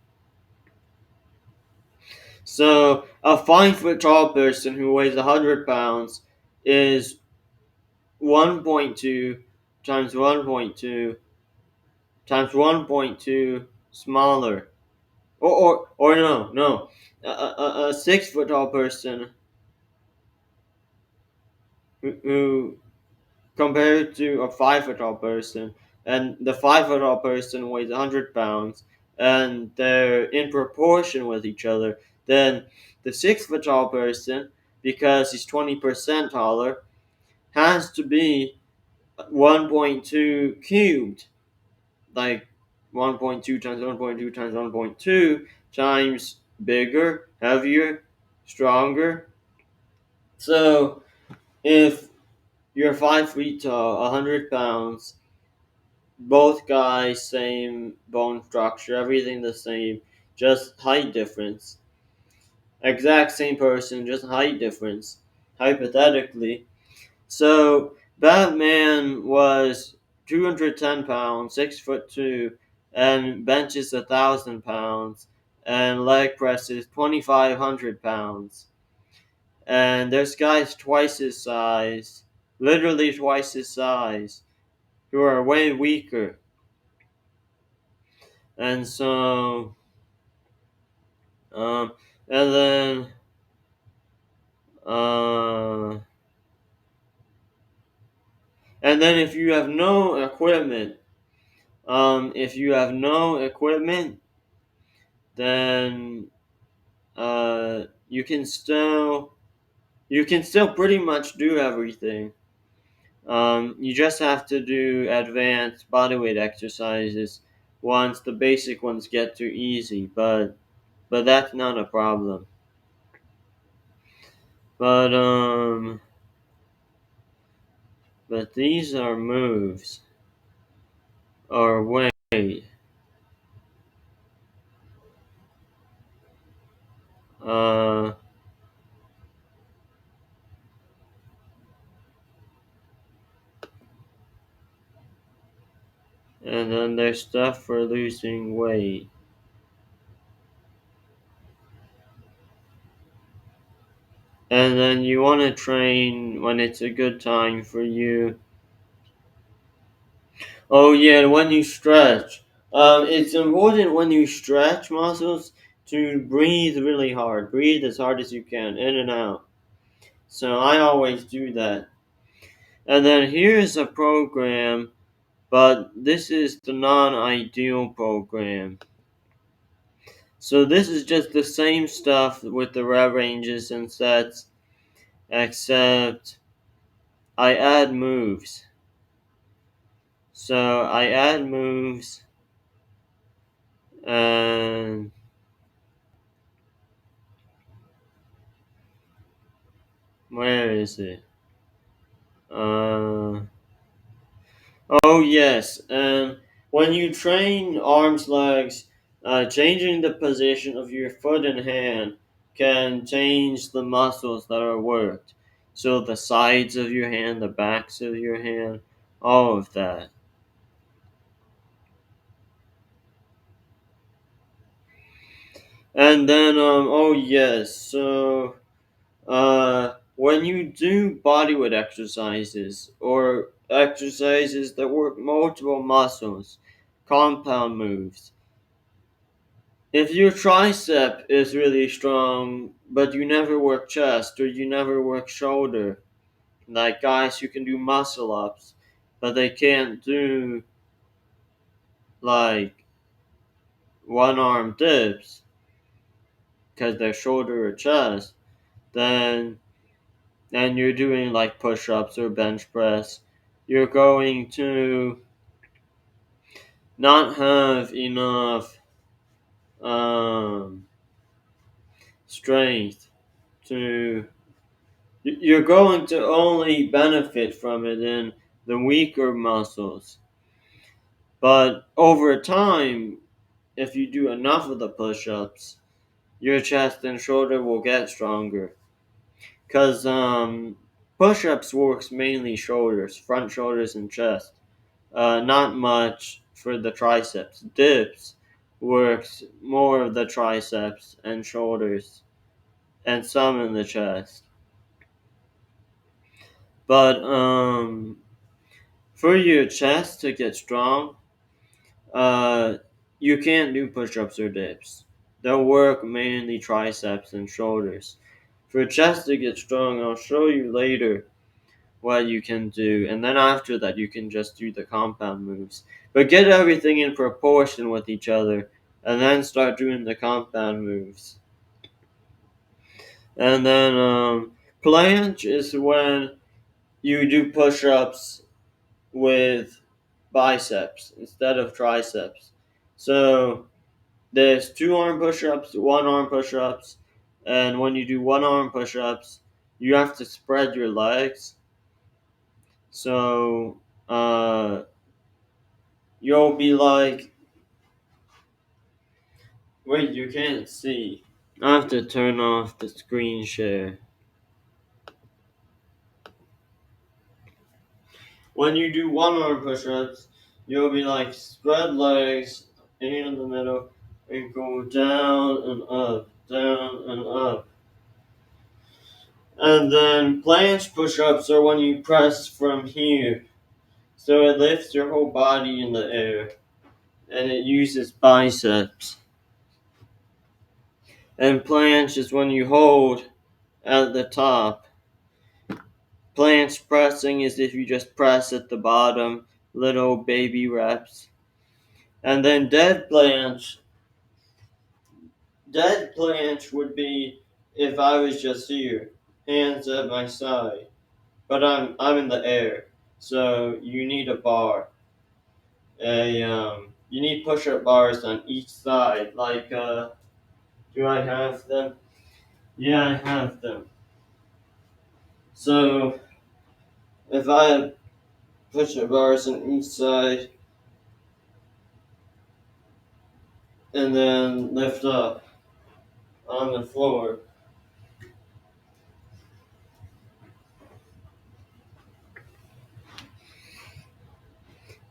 So a 5 foot tall person who weighs 100 pounds is 1.2 times 1.2 times 1.2 smaller. Or no. A 6 foot tall person who compared to a 5 foot tall person, and the 5 foot tall person weighs 100 pounds, and they're in proportion with each other, then the 6 foot tall person, because he's 20% taller, has to be 1.2 cubed, like 1.2 times 1.2 times 1.2 times bigger, heavier, stronger. So if you're 5 feet tall, 100 pounds, both guys, same bone structure, everything the same, just height difference. Exact same person, just height difference, hypothetically. So Batman was 210 pounds, 6'2", and benches 1,000 pounds, and leg presses 2,500 pounds. And there's guys twice his size, literally twice his size, who are way weaker. And so, um, and then, uh, and then if you have no equipment, if you have no equipment, then you can still pretty much do everything. You just have to do advanced bodyweight exercises once the basic ones get too easy, but that's not a problem. But but these are moves or weight. Uh, and then there's stuff for losing weight. And then you want to train when it's a good time for you. Oh yeah, when you stretch. It's important when you stretch muscles to breathe really hard. Breathe as hard as you can, in and out. So I always do that. And then here's a program, but this is the non-ideal program. So this is just the same stuff with the rep ranges and sets, except I add moves. So I add moves, and where is it? Uh, oh yes, and when you train arms, legs, changing the position of your foot and hand can change the muscles that are worked. So the sides of your hand, the backs of your hand, all of that. And then, oh yes, so when you do bodyweight exercises or exercises that work multiple muscles, compound moves, if your tricep is really strong, but you never work chest or you never work shoulder, like guys who can do muscle ups, but they can't do like one arm dips because they're shoulder or chest, then and you're doing like push ups or bench press, you're going to not have enough um, strength to. You're going to only benefit from it in the weaker muscles. But over time, if you do enough of the push ups, your chest and shoulder will get stronger. Because push ups works mainly shoulders, front shoulders, and chest. Not much for the triceps. Dips works more of the triceps and shoulders, and some in the chest. But for your chest to get strong, uh, you can't do push-ups or dips. They'll work mainly triceps and shoulders. For chest to get strong, I'll show you later what you can do, and then after that you can just do the compound moves. But get everything in proportion with each other, and then start doing the compound moves. And then planche is when you do push-ups with biceps instead of triceps. So there's two arm push-ups, one arm push-ups, and when you do one arm push-ups, you have to spread your legs. So you'll be like, wait, you can't see. I have to turn off the screen share. When you do one arm push-ups, you'll be like spread legs in the middle and go down and up, down and up. And then planche push-ups are when you press from here. So it lifts your whole body in the air. And it uses biceps. And planche is when you hold at the top. Planche pressing is if you just press at the bottom, little baby reps. And then dead planche. Dead planche would be if I was just here, hands at my side. But I'm in the air. So you need a bar. You need push-up bars on each side. Like do I have them? Yeah, I have them. So if I had push-up bars on each side and then lift up on the floor.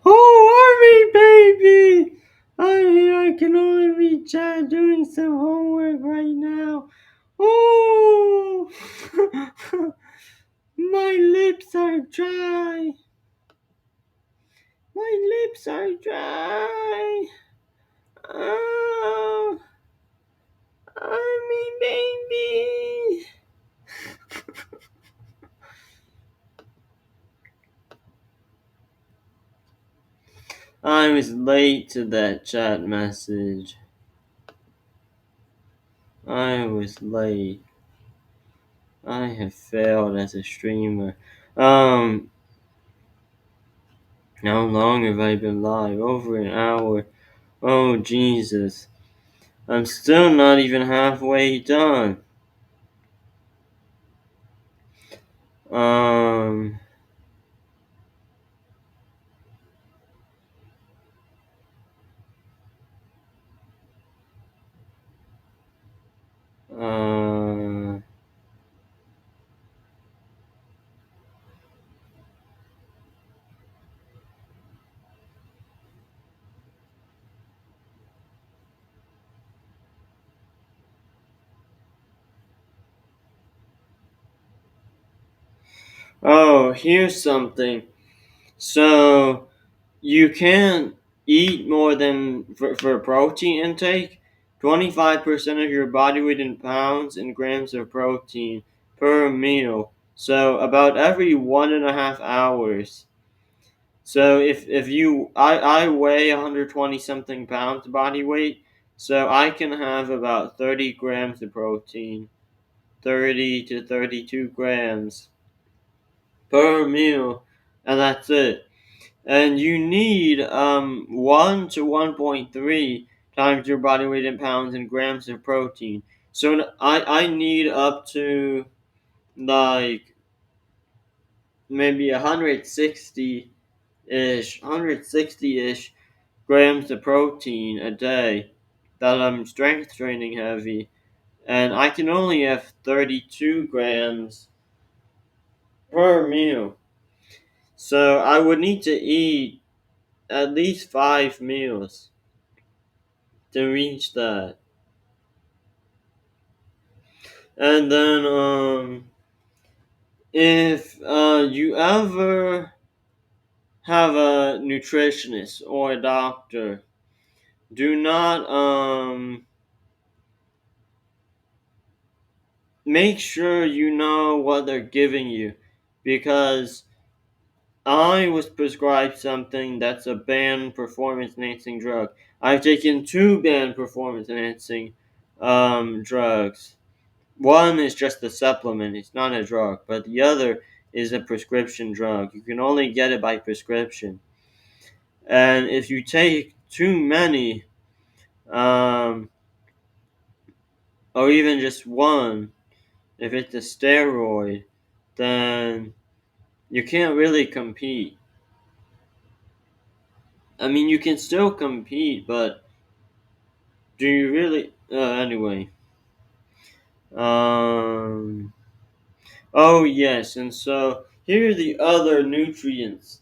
Oh, Army baby! I can only be doing some homework right now. Oh, my lips are dry. My lips are dry. Oh, Army baby. I was late to that chat message. I was late. I have failed as a streamer. How long have I been live? Over an hour. Oh, Jesus. I'm still not even halfway done. Um, uh, oh, here's something. So, you can't eat more than, for protein intake, 25% of your body weight in pounds and grams of protein per meal. So, about every 1.5 hours. So if you I weigh 120 something pounds body weight, so I can have about 30 grams of protein, 30 to 32 grams per meal, and that's it. And you need 1 to 1.3 times your body weight in pounds and grams of protein. So I need up to like maybe 160-ish grams of protein a day that I'm strength training heavy, and I can only have 32 grams per meal. So I would need to eat at least 5 meals to reach that. And then if you ever have a nutritionist or a doctor, do not make sure you know what they're giving you, because I was prescribed something that's a banned performance enhancing drug. I've taken two banned performance enhancing drugs. One is just a supplement, it's not a drug, but the other is a prescription drug. You can only get it by prescription. And if you take too many, um, or even just one, if it's a steroid, then you can't really compete. I mean, you can still compete, but do you really? Anyway. Um, oh, yes, and so here are the other nutrients.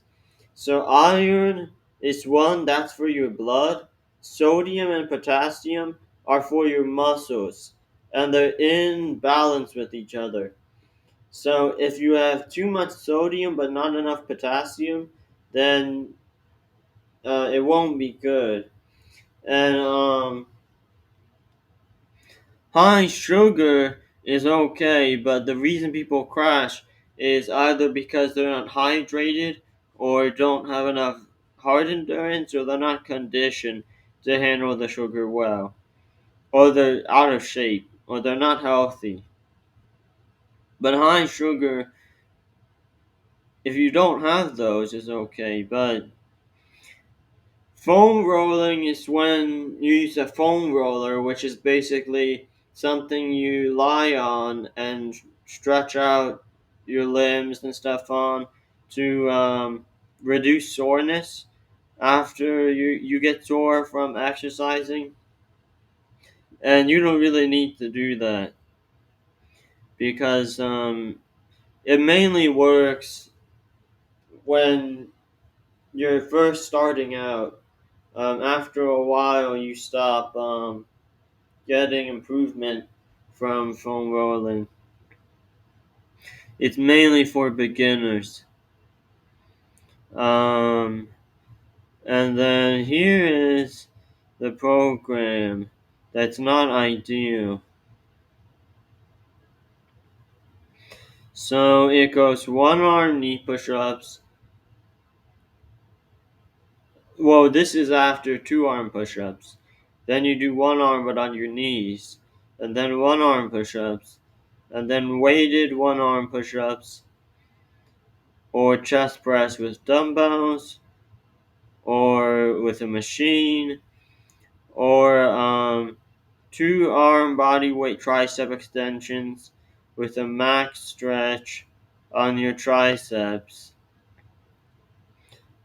So, iron is one that's for your blood, sodium and potassium are for your muscles, and they're in balance with each other. So, if you have too much sodium but not enough potassium, then it won't be good. And high sugar is okay, but the reason people crash is either because they're not hydrated or don't have enough heart endurance or they're not conditioned to handle the sugar well. Or they're out of shape or they're not healthy. But high sugar, if you don't have those, is okay. But foam rolling is when you use a foam roller, which is basically something you lie on and stretch out your limbs and stuff on to reduce soreness after you get sore from exercising. And you don't really need to do that because it mainly works when you're first starting out. After a while, you stop getting improvement from foam rolling. It's mainly for beginners. Um, and then here is the program that's not ideal. So it goes one arm knee push-ups. Well, this is after two arm push-ups. Then you do one arm but on your knees, and then one arm push-ups, and then weighted one arm push-ups, or chest press with dumbbells, or with a machine, or two arm body weight tricep extensions with a max stretch on your triceps.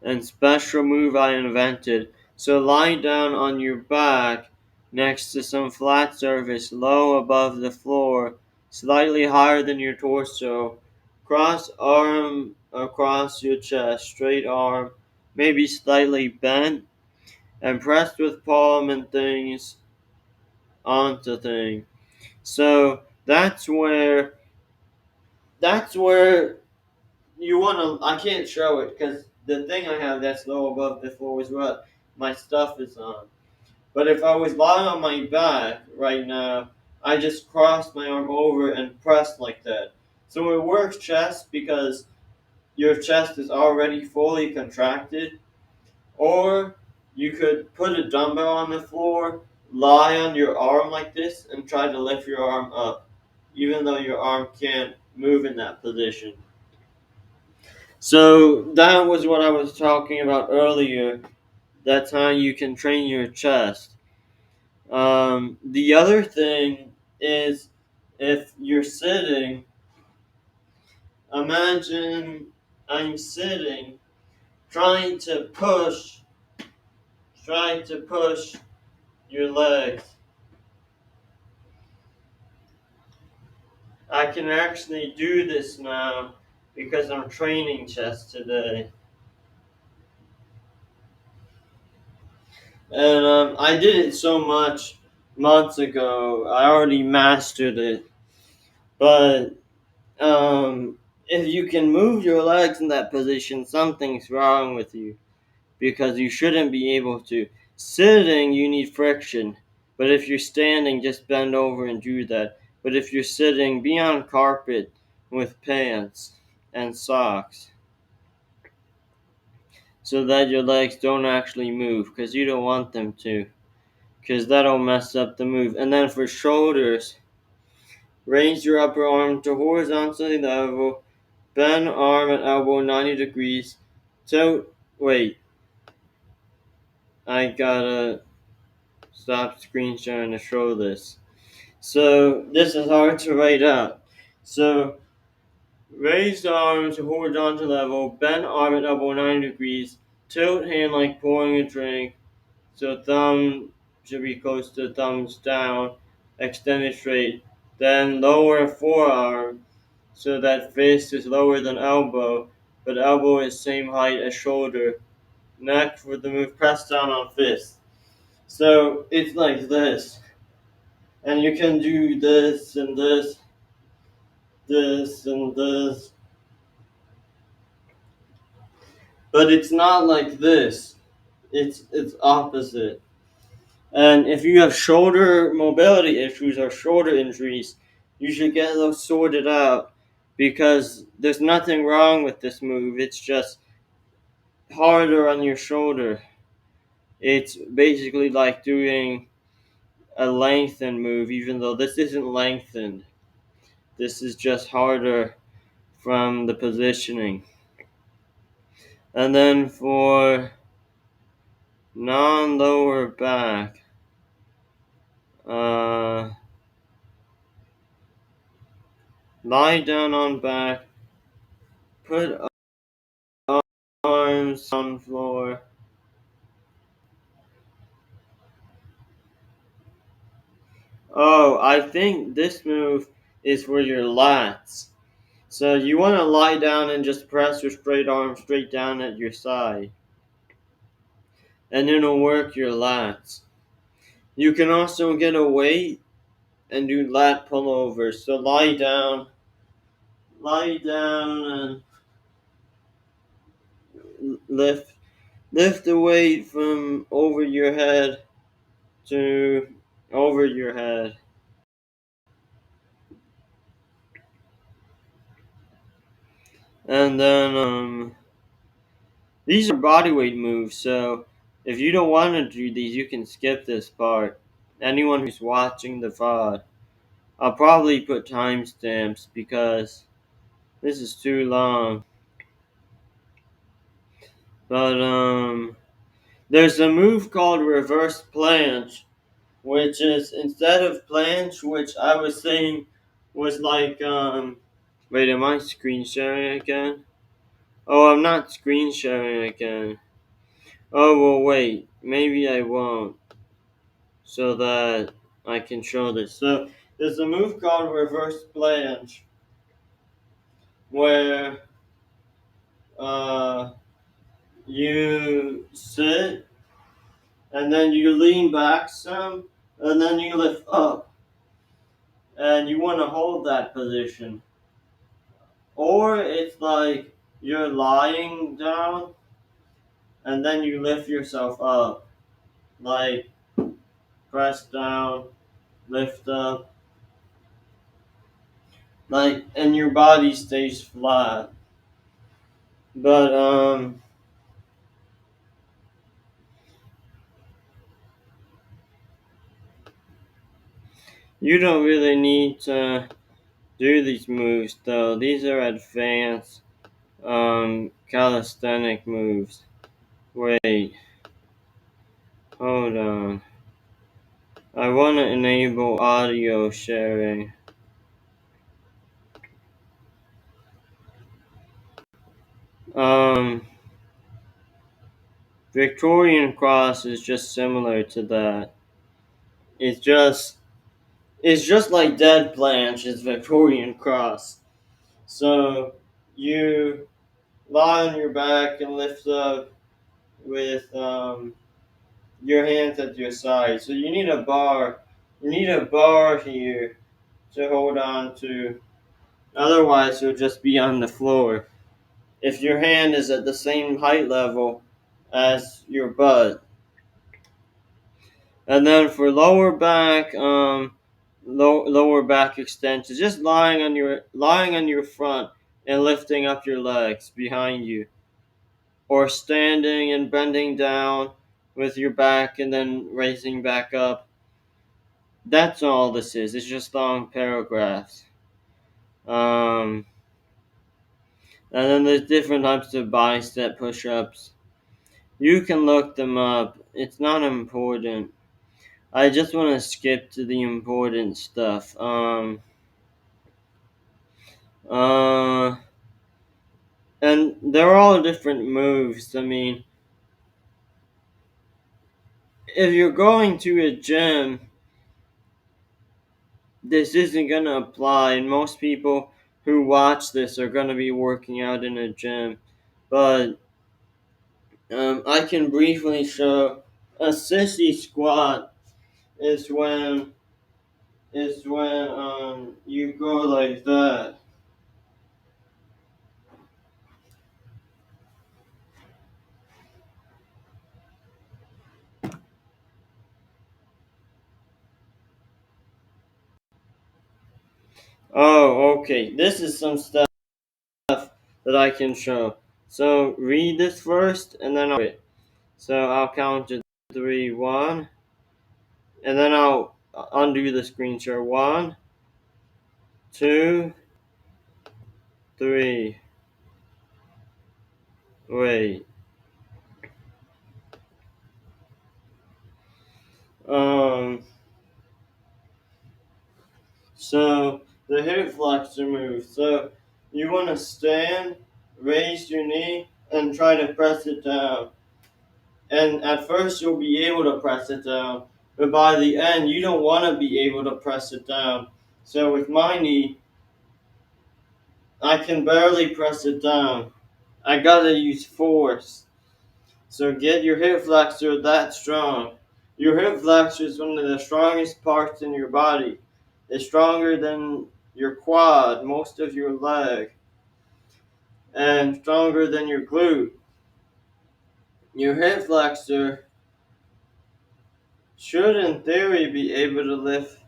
And special move I invented. So lie down on your back next to some flat surface low above the floor, slightly higher than your torso. Cross arm across your chest, straight arm, maybe slightly bent, and pressed with palm and things onto thing. So that's where you wanna. I can't show it because the thing I have that's low above the floor is what my stuff is on. But if I was lying on my back right now, I just cross my arm over and press like that. So it works chest because your chest is already fully contracted. Or you could put a dumbbell on the floor, lie on your arm like this, and try to lift your arm up, even though your arm can't move in that position. So that was what I was talking about earlier. That's how you can train your chest. The other thing is if you're sitting, imagine I'm sitting trying to push, trying to push your legs. I can actually do this now because I'm training chest today. And I did it so much months ago, I already mastered it. But if you can move your legs in that position, something's wrong with you because you shouldn't be able to. Sitting, you need friction. But if you're standing, just bend over and do that. But if you're sitting, be on carpet with pants and socks so that your legs don't actually move because you don't want them to because that'll mess up the move. And then for shoulders, raise your upper arm to horizontally level, Bend arm and elbow 90 degrees. Tilt. Wait, I gotta stop screen sharing to show this. So this is hard to write out. So raise the arms to horizontal level, bend arm and elbow 90 degrees, tilt hand like pouring a drink, so thumb should be close to thumbs down, extend it straight. Then lower forearm so that fist is lower than elbow, but elbow is same height as shoulder. Next, with the move, press down on fist. So it's like this. And you can do this and this, this and this. But it's not like this. It's opposite. And if you have shoulder mobility issues or shoulder injuries, you should get those sorted out because there's nothing wrong with this move. It's just harder on your shoulder. It's basically like doing a lengthened move, even though this isn't lengthened. This is just harder from the positioning. And then for non-lower back, lie down on back, put arms on floor. Oh, I think this move is for your lats. So you want to lie down and just press your straight arm straight down at your side. And it'll work your lats. You can also get a weight and do lat pullovers. So lie down and lift the weight from over your head to over your head. And then these are bodyweight moves, so if you don't want to do these, you can skip this part. Anyone who's watching the VOD, I'll probably put timestamps because this is too long. But there's a move called reverse planche, which is instead of planche, which I was saying was like wait, am I screen sharing again? Oh, I'm not screen sharing again. Oh well, wait, maybe I won't, so that I can show this. So there's a move called reverse planche, where uh, you sit and then you lean back some, and then you lift up, and you want to hold that position. Or it's like you're lying down, and then you lift yourself up, like press down, lift up, like, and your body stays flat. But you don't really need to do these moves though. These are advanced calisthenic moves. Wait, hold on. I want to enable audio sharing. Um, Victorian cross is just similar to that. It's just like dead planche. It's Victorian cross. So you lie on your back and lift up with your hands at your side. So you need a bar. You need a bar here to hold on to. Otherwise, you'll just be on the floor. If your hand is at the same height level as your butt. And then for lower back, lower back extension, just lying on your front and lifting up your legs behind you, or standing and bending down with your back and then raising back up. That's all this is. It's just long paragraphs. Um, And then there's different types of bicep push-ups. You can look them up. It's not important. I just want to skip to the important stuff. Uh, and they're all different moves. I mean, if you're going to a gym, this isn't gonna apply, and most people who watch this are gonna be working out in a gym. But I can briefly show a sissy squat is when you go like that. Oh, okay. This is some stuff that I can show. So read this first, and then I'll wait. So I'll count to 3, 1, and then I'll undo the screen share. 1, 2, 3. Wait. Um. So the hip flexor move. So you want to stand, raise your knee, and try to press it down. And at first you'll be able to press it down, but by the end you don't want to be able to press it down. So with my knee, I can barely press it down. I gotta use force. So get your hip flexor that strong. Your hip flexor is one of the strongest parts in your body. It's stronger than your quad, most of your leg, and stronger than your glute. Your hip flexor should, in theory, be able to lift,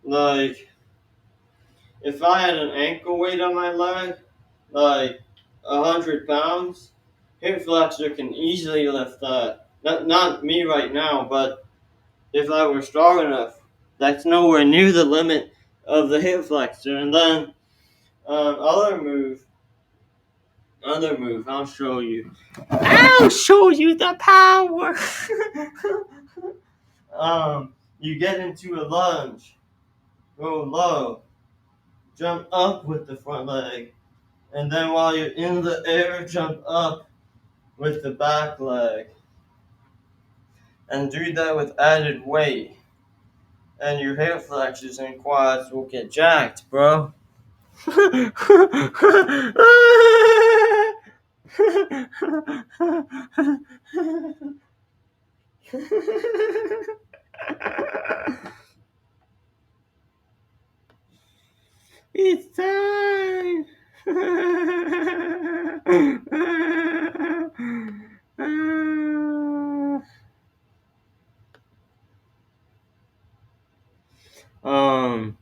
like, if I had an ankle weight on my leg, like 100 pounds, hip flexor can easily lift that. Not me right now, but if I were strong enough, that's nowhere near the limit of the hip flexor. And then other move, I'll show you. I'll show you the power. You get into a lunge, go low, jump up with the front leg, and then while you're in the air, jump up with the back leg, and do that with added weight, and your hip flexors and quads will get jacked, bro. It's time. um,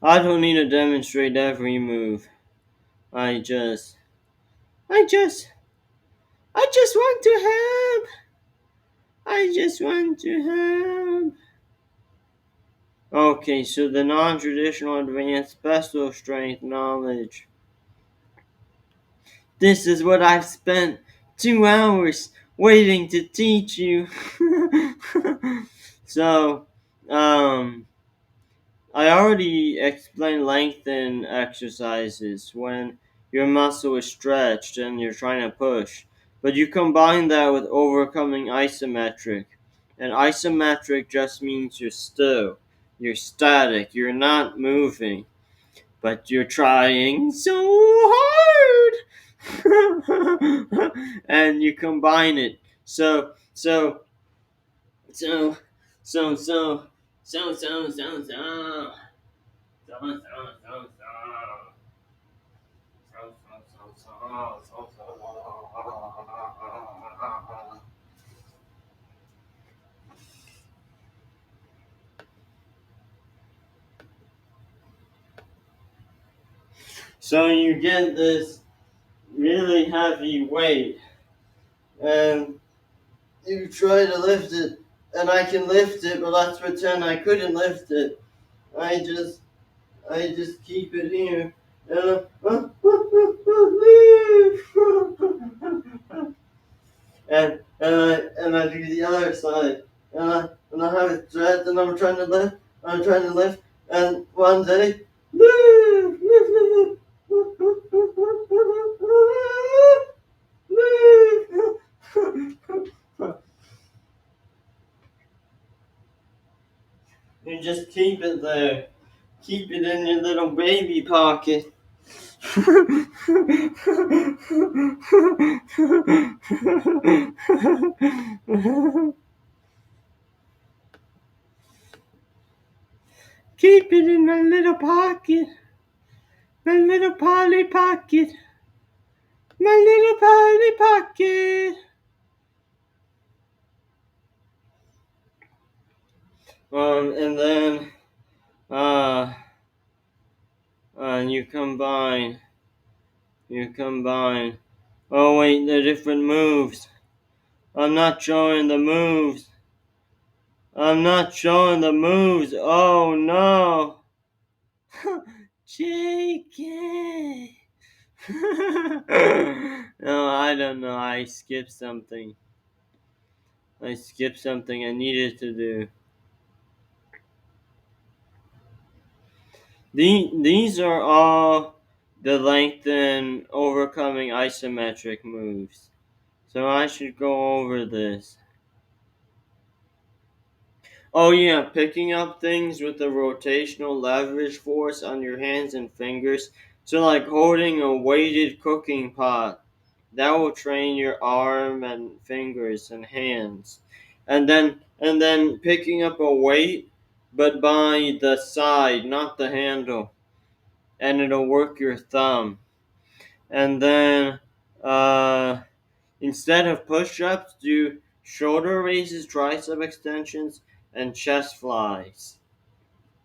I don't need to demonstrate every move. I just, I just, I just want to help. I just want to help. Okay, so the non-traditional advanced special strength knowledge. This is what I've spent 2 hours waiting to teach you. So, I already explained lengthen exercises when your muscle is stretched and you're trying to push. But you combine that with overcoming isometric. And isometric just means you're still, you're static, you're not moving, but you're trying so hard. And you combine it. So, so, so, so, so, so, so. So you get this really heavy weight, and you try to lift it, and I can lift it, but let's pretend I couldn't lift it. I just keep it here. and I do the other side, and I have it stretched, and I'm trying to lift, and one day, lift, lift, lift, lift. You just keep it there. Keep it in your little baby pocket. Keep it in my little pocket. My little Polly pocket. My little Polly pocket. And then, uh, you combine. Oh wait, the different moves. I'm not showing the moves. I'm not showing the moves. Oh no. JK. No, I don't know. I skipped something. I needed to do. These are all the lengthen overcoming isometric moves. So I should go over this. Oh yeah, picking up things with the rotational leverage force on your hands and fingers. So like holding a weighted cooking pot. That will train your arm and fingers and hands. And then picking up a weight but by the side, not the handle. And it'll work your thumb. And then instead of push-ups, do shoulder raises, tricep extensions, and chest flies.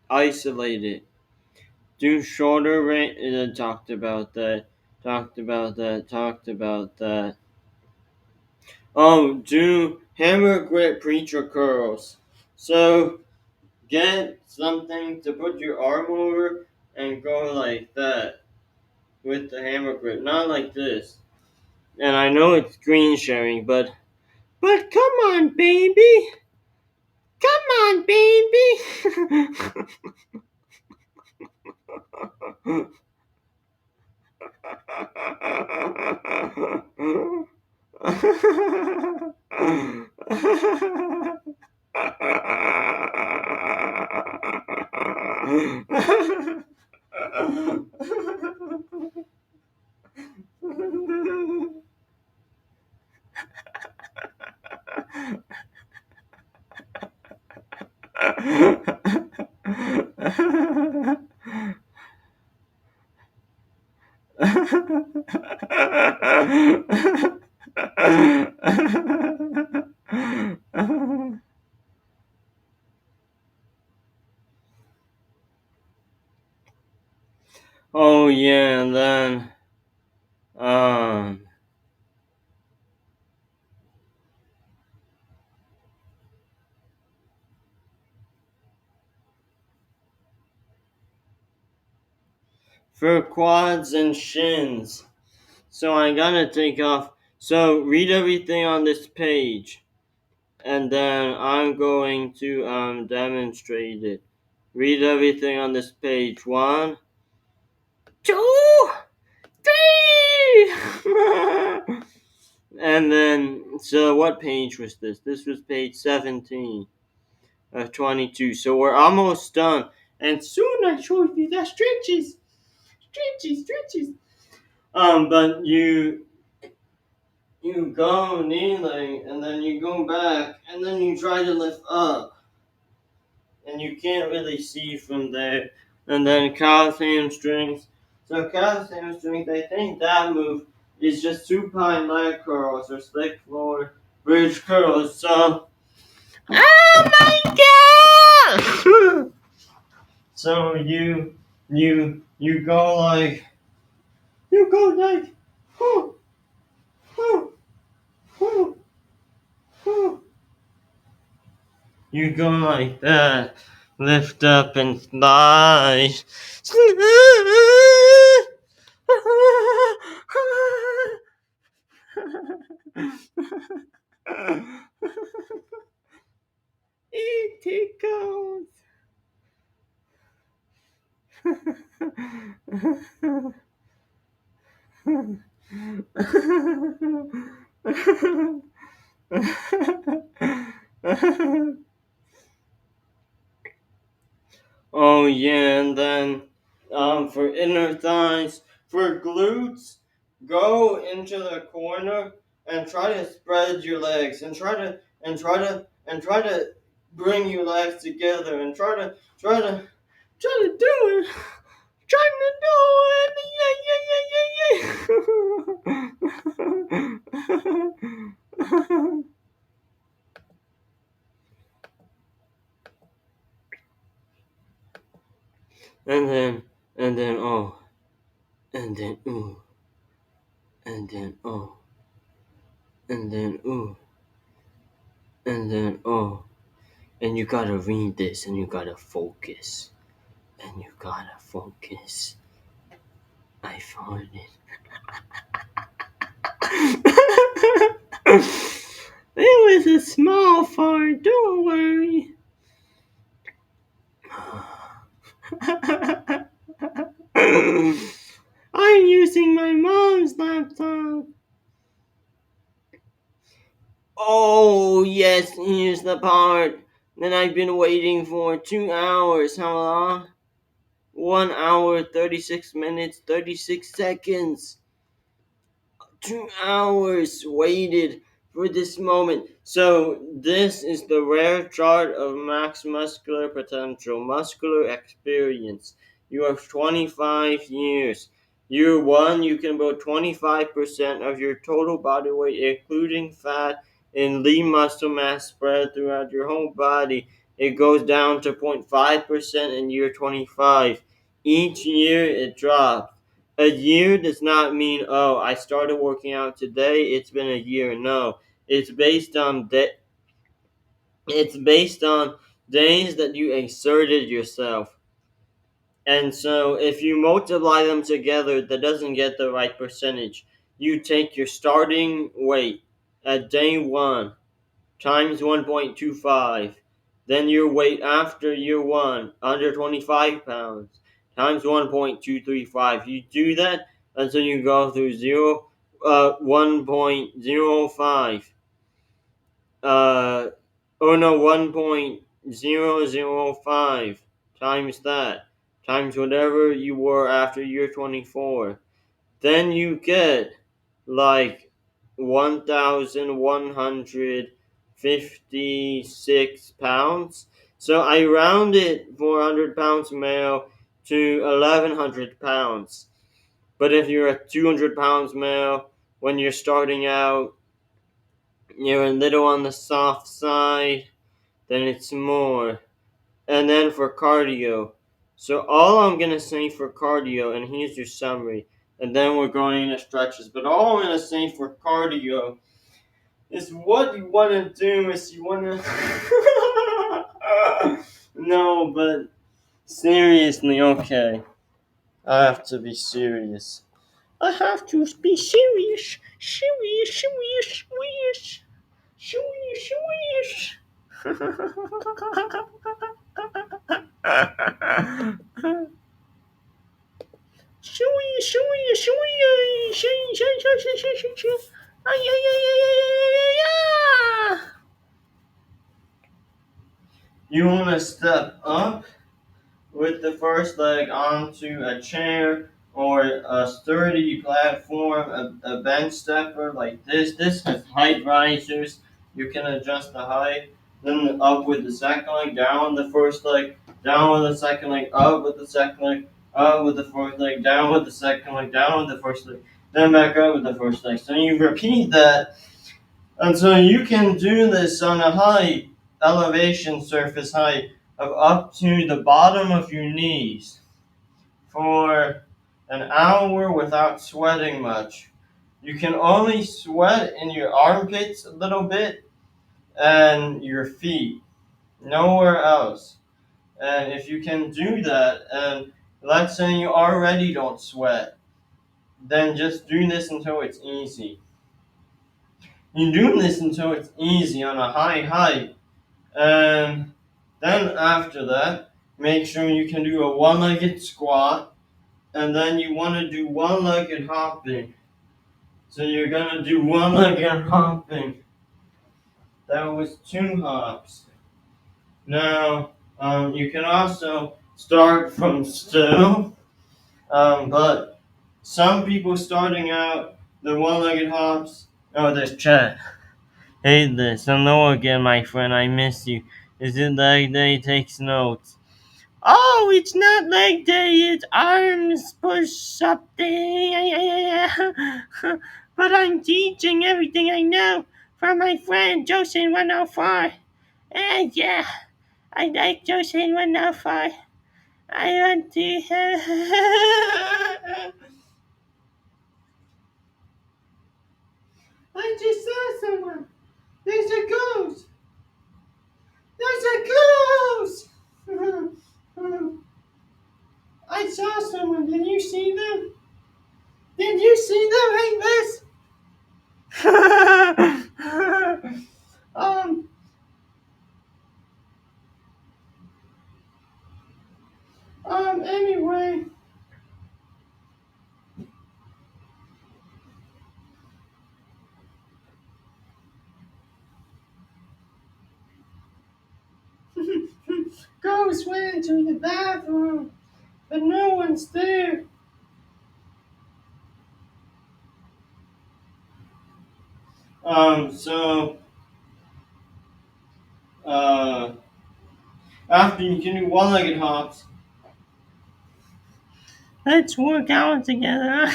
Isolated. Do shoulder raise. Talked about that. Talked about that. Talked about that. Oh, do hammer grip preacher curls. So get something to put your arm over and go like that with the hammer grip, not like this. And I know it's screen sharing, but come on, baby. Come on, baby. Oh yeah, and then um for quads and shins. So I gotta take off. So read everything on this page, and then I'm going to demonstrate it. Read everything on this page. 1, 2, 3. And then, so what page was this? This was page 17 of 22. So we're almost done. And soon I show you the stretches. Stretches. But you go kneeling, and then you go back, and then you try to lift up, and you can't really see from there. And then calf hamstrings. So calf hamstrings, I think that move is just supine leg curls or slick floor bridge curls. So, oh my god! So you go like, whoo, whoo, whoo, whoo. You go like that. Lift up and slide. It tickles. Oh yeah, and then for inner thighs, for glutes, go into the corner and try to spread your legs and try to bring your legs together and try to do it. Trying to do it. And then, and then, oh, and then, ooh, and then, oh, and then, ooh, and then, oh. And you gotta read this and you gotta focus. And you gotta focus. I found it. It was a small fart, don't worry. I'm using my mom's laptop. Oh, yes, here's the part that I've been waiting for 2 hours. How long? 1 hour, 36 minutes, 36 seconds. 2 hours waited for this moment. So, this is the rare chart of max muscular potential, muscular experience. You have 25 years. Year one, you can build 25% of your total body weight, including fat and lean muscle mass spread throughout your whole body. It goes down to 0.5% in year 25. Each year, it drops. A year does not mean, oh, I started working out today, it's been a year. No, it's based on it's based on days that you exerted yourself. And so if you multiply them together, that doesn't get the right percentage. You take your starting weight at day one times 1.25. Then your weight after year one, under 25 pounds, times 1.235. You do that until you go through 1.05. Uh, oh no, 1.005 times that, times whatever you were after year 24. Then you get like 1,156 pounds. So I rounded 400 pounds male to 1,100 pounds. But if you're a 200 pounds male, when you're starting out, you're a little on the soft side, then it's more. And then for cardio. So all I'm going to say for cardio, and here's your summary, and then we're going into stretches. But all I'm going to say for cardio is what you want to do is you want to... No, but seriously, okay. I have to be serious. I have to be serious. Serious, serious, serious. Serious, serious. Shui, shui, shui, shui, shui, shui, shui, shui, shui, shui. Ay, ay, ay, ay, ay, ay, ay, ay. You want to step up with the first leg onto a chair or a sturdy platform, a bench stepper like this. This has height risers. You can adjust the height. Then up with the second leg, down with the first leg, down with the second leg, up with the second leg, up with the first leg, down with the second leg, down with the first leg, then back up with the first leg. So you repeat that until you can do this on a height, elevation surface height of up to the bottom of your knees for an hour without sweating much. You can only sweat in your armpits a little bit and your feet, nowhere else. And if you can do that, and let's say you already don't sweat, then just do this until it's easy. You do this until it's easy on a high height, and then after that, make sure you can do a one-legged squat, and then you want to do one-legged hopping. So you're gonna do one-legged hopping. That was 2 hops. Now, you can also start from still, but some people starting out the one-legged hops. Oh, there's chat. Hey, this. Hello again, my friend. I miss you. Is it leg day? Takes notes. Oh, it's not leg day. It's arms push up day. But I'm teaching everything I know from my friend Joseph 104. And yeah, I like Joseph 104. I want to. I just saw someone. There's a ghost. There's a ghost. I saw someone. Did you see them? Did you see them like this? um, anyway. Ghost went to the bathroom, but no one's there. So, uh, after you can do one-legged hops, let's work out together.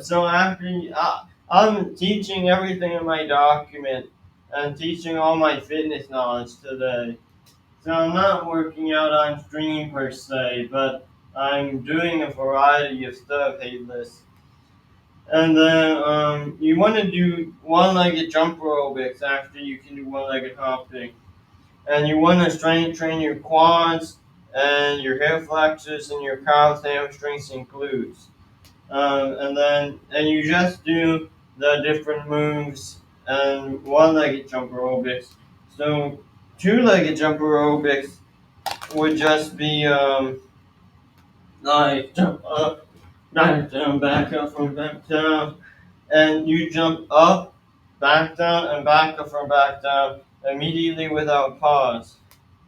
So I'm teaching everything in my document and teaching all my fitness knowledge today. So I'm not working out on stream per se, but I'm doing a variety of stuff, Headless. And then you want to do one-legged jump aerobics after you can do one-legged hopping. And you want to train your quads and your hip flexors and your calves, hamstrings, and glutes. And you just do the different moves and one-legged jump aerobics. So two-legged jump aerobics would just be like jump up, back down, back up, from back down, and you jump up, back down, and back up from back down immediately without pause.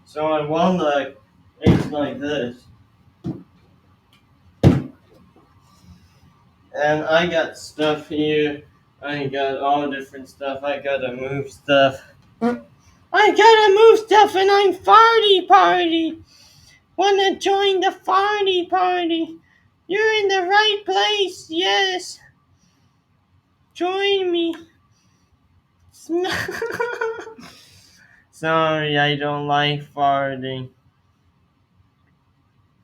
So on one leg, it's like this. And I got stuff here. I got all different stuff. I gotta move stuff. I gotta move stuff, and I'm farty party. Wanna join the farty party? You're in the right place. Yes. Join me. Sorry, I don't like farting.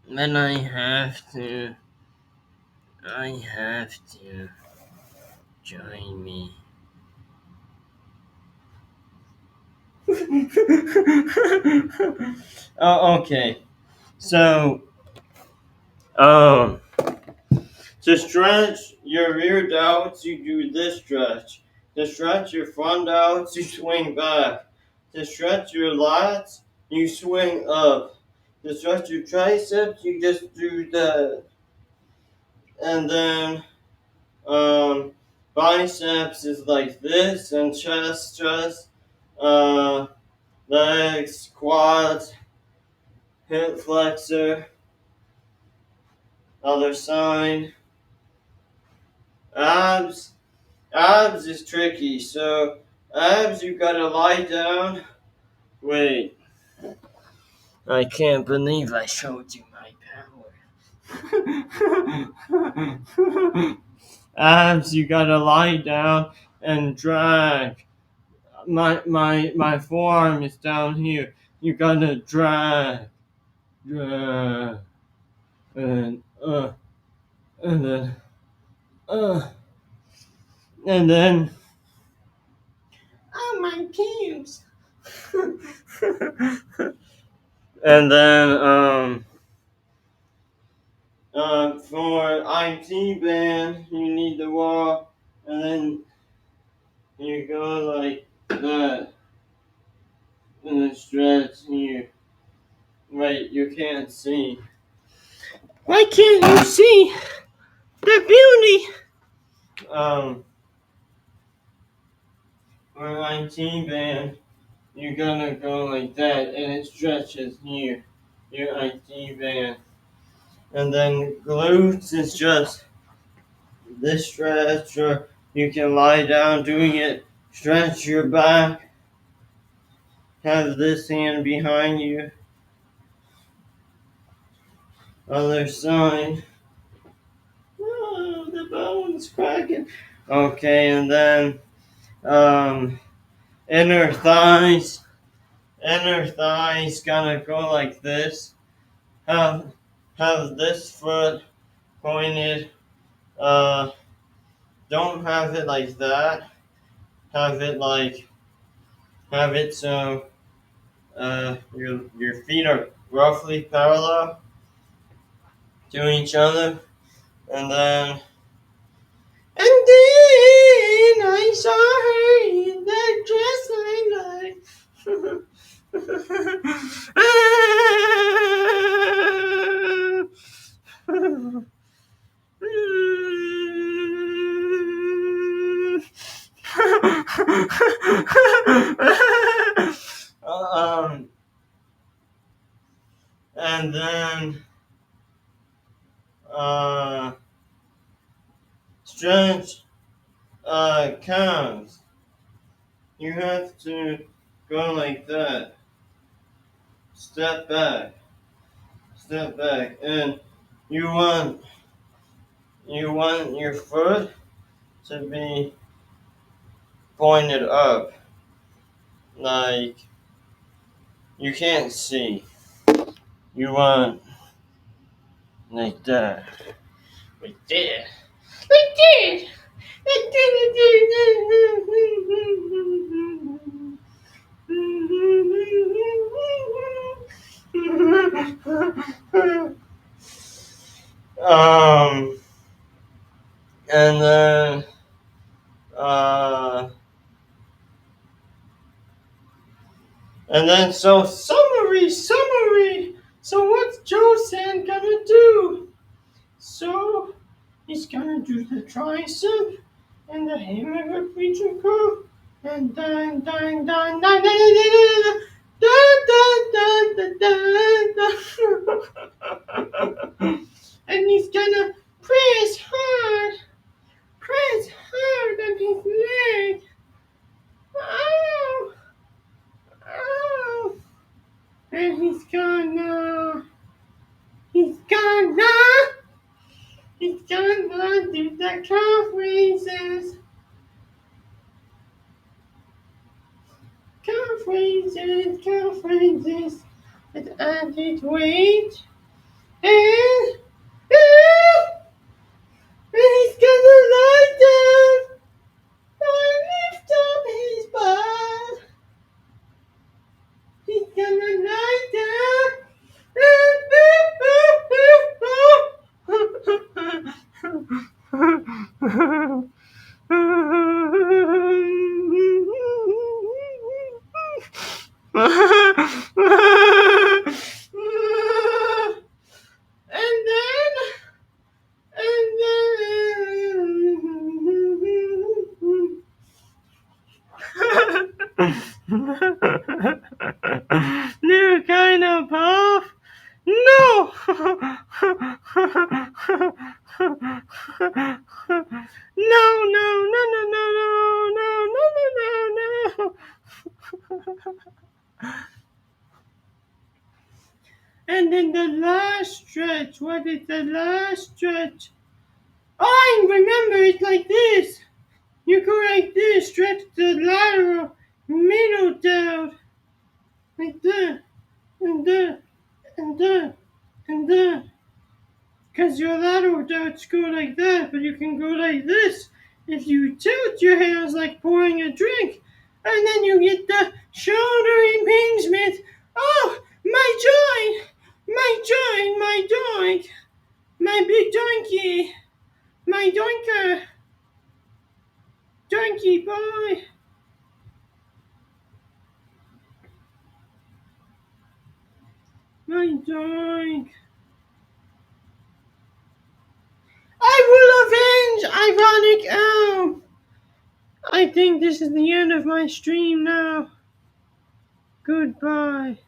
But I have to. I have to. Join me. Oh, okay. So, um, to stretch your rear delts, you do this stretch. To stretch your front delts, you swing back. To stretch your lats, you swing up. To stretch your triceps, you just do that. And then, biceps is like this, and chest, uh, legs, quads, hip flexor, other side, abs. Abs is tricky, so abs you gotta lie down. Wait, I can't believe I showed you my power. Abs you gotta lie down and drag. My forearm is down here. You gotta drag, drag, and and then uh, and then. Oh my pubes. And then For IT band, you need to walk, and then you go like that, and then stretch here. Right, you can't see. Why can't you see the beauty? For IT band, you're gonna go like that, and it stretches here, your IT band. And then glutes is just this stretch, or you can lie down doing it, stretch your back, have this hand behind you, other side. Oh, the bone's cracking. Okay, and then inner thighs. Inner thighs gonna go like this. Have have this foot pointed. Uh, don't have it like that. Have it so your feet are roughly parallel to each other, and then I saw her in that dress um, and then stretch calves. You have to go like that. Step back, and you want your foot to be pointed up, like you can't see. You want like that, like that, like that, like that. And then uh, so summary. So what's Joe-san gonna do? So he's gonna do the tricep and the hammer preacher curl and then and he's gonna press hard on his leg. Ow, ow. And he's gonna do the calf raises. Calf raises with added weight. And he's gonna lie down and lift up his butt. He's gonna lie down. New kind of puff? No! No. And then the last stretch. What is the last stretch? Oh, I remember it's like this. You go like this, stretch the lateral middle down. Like that, and that, and that, and that. Because your lateral darts go like that, but you can go like this if you tilt your hands like pouring a drink. And then you get the shoulder impingement. Oh, my joint, my My dog. I will avenge Ironic Owl. I think this is the end of my stream now. Goodbye.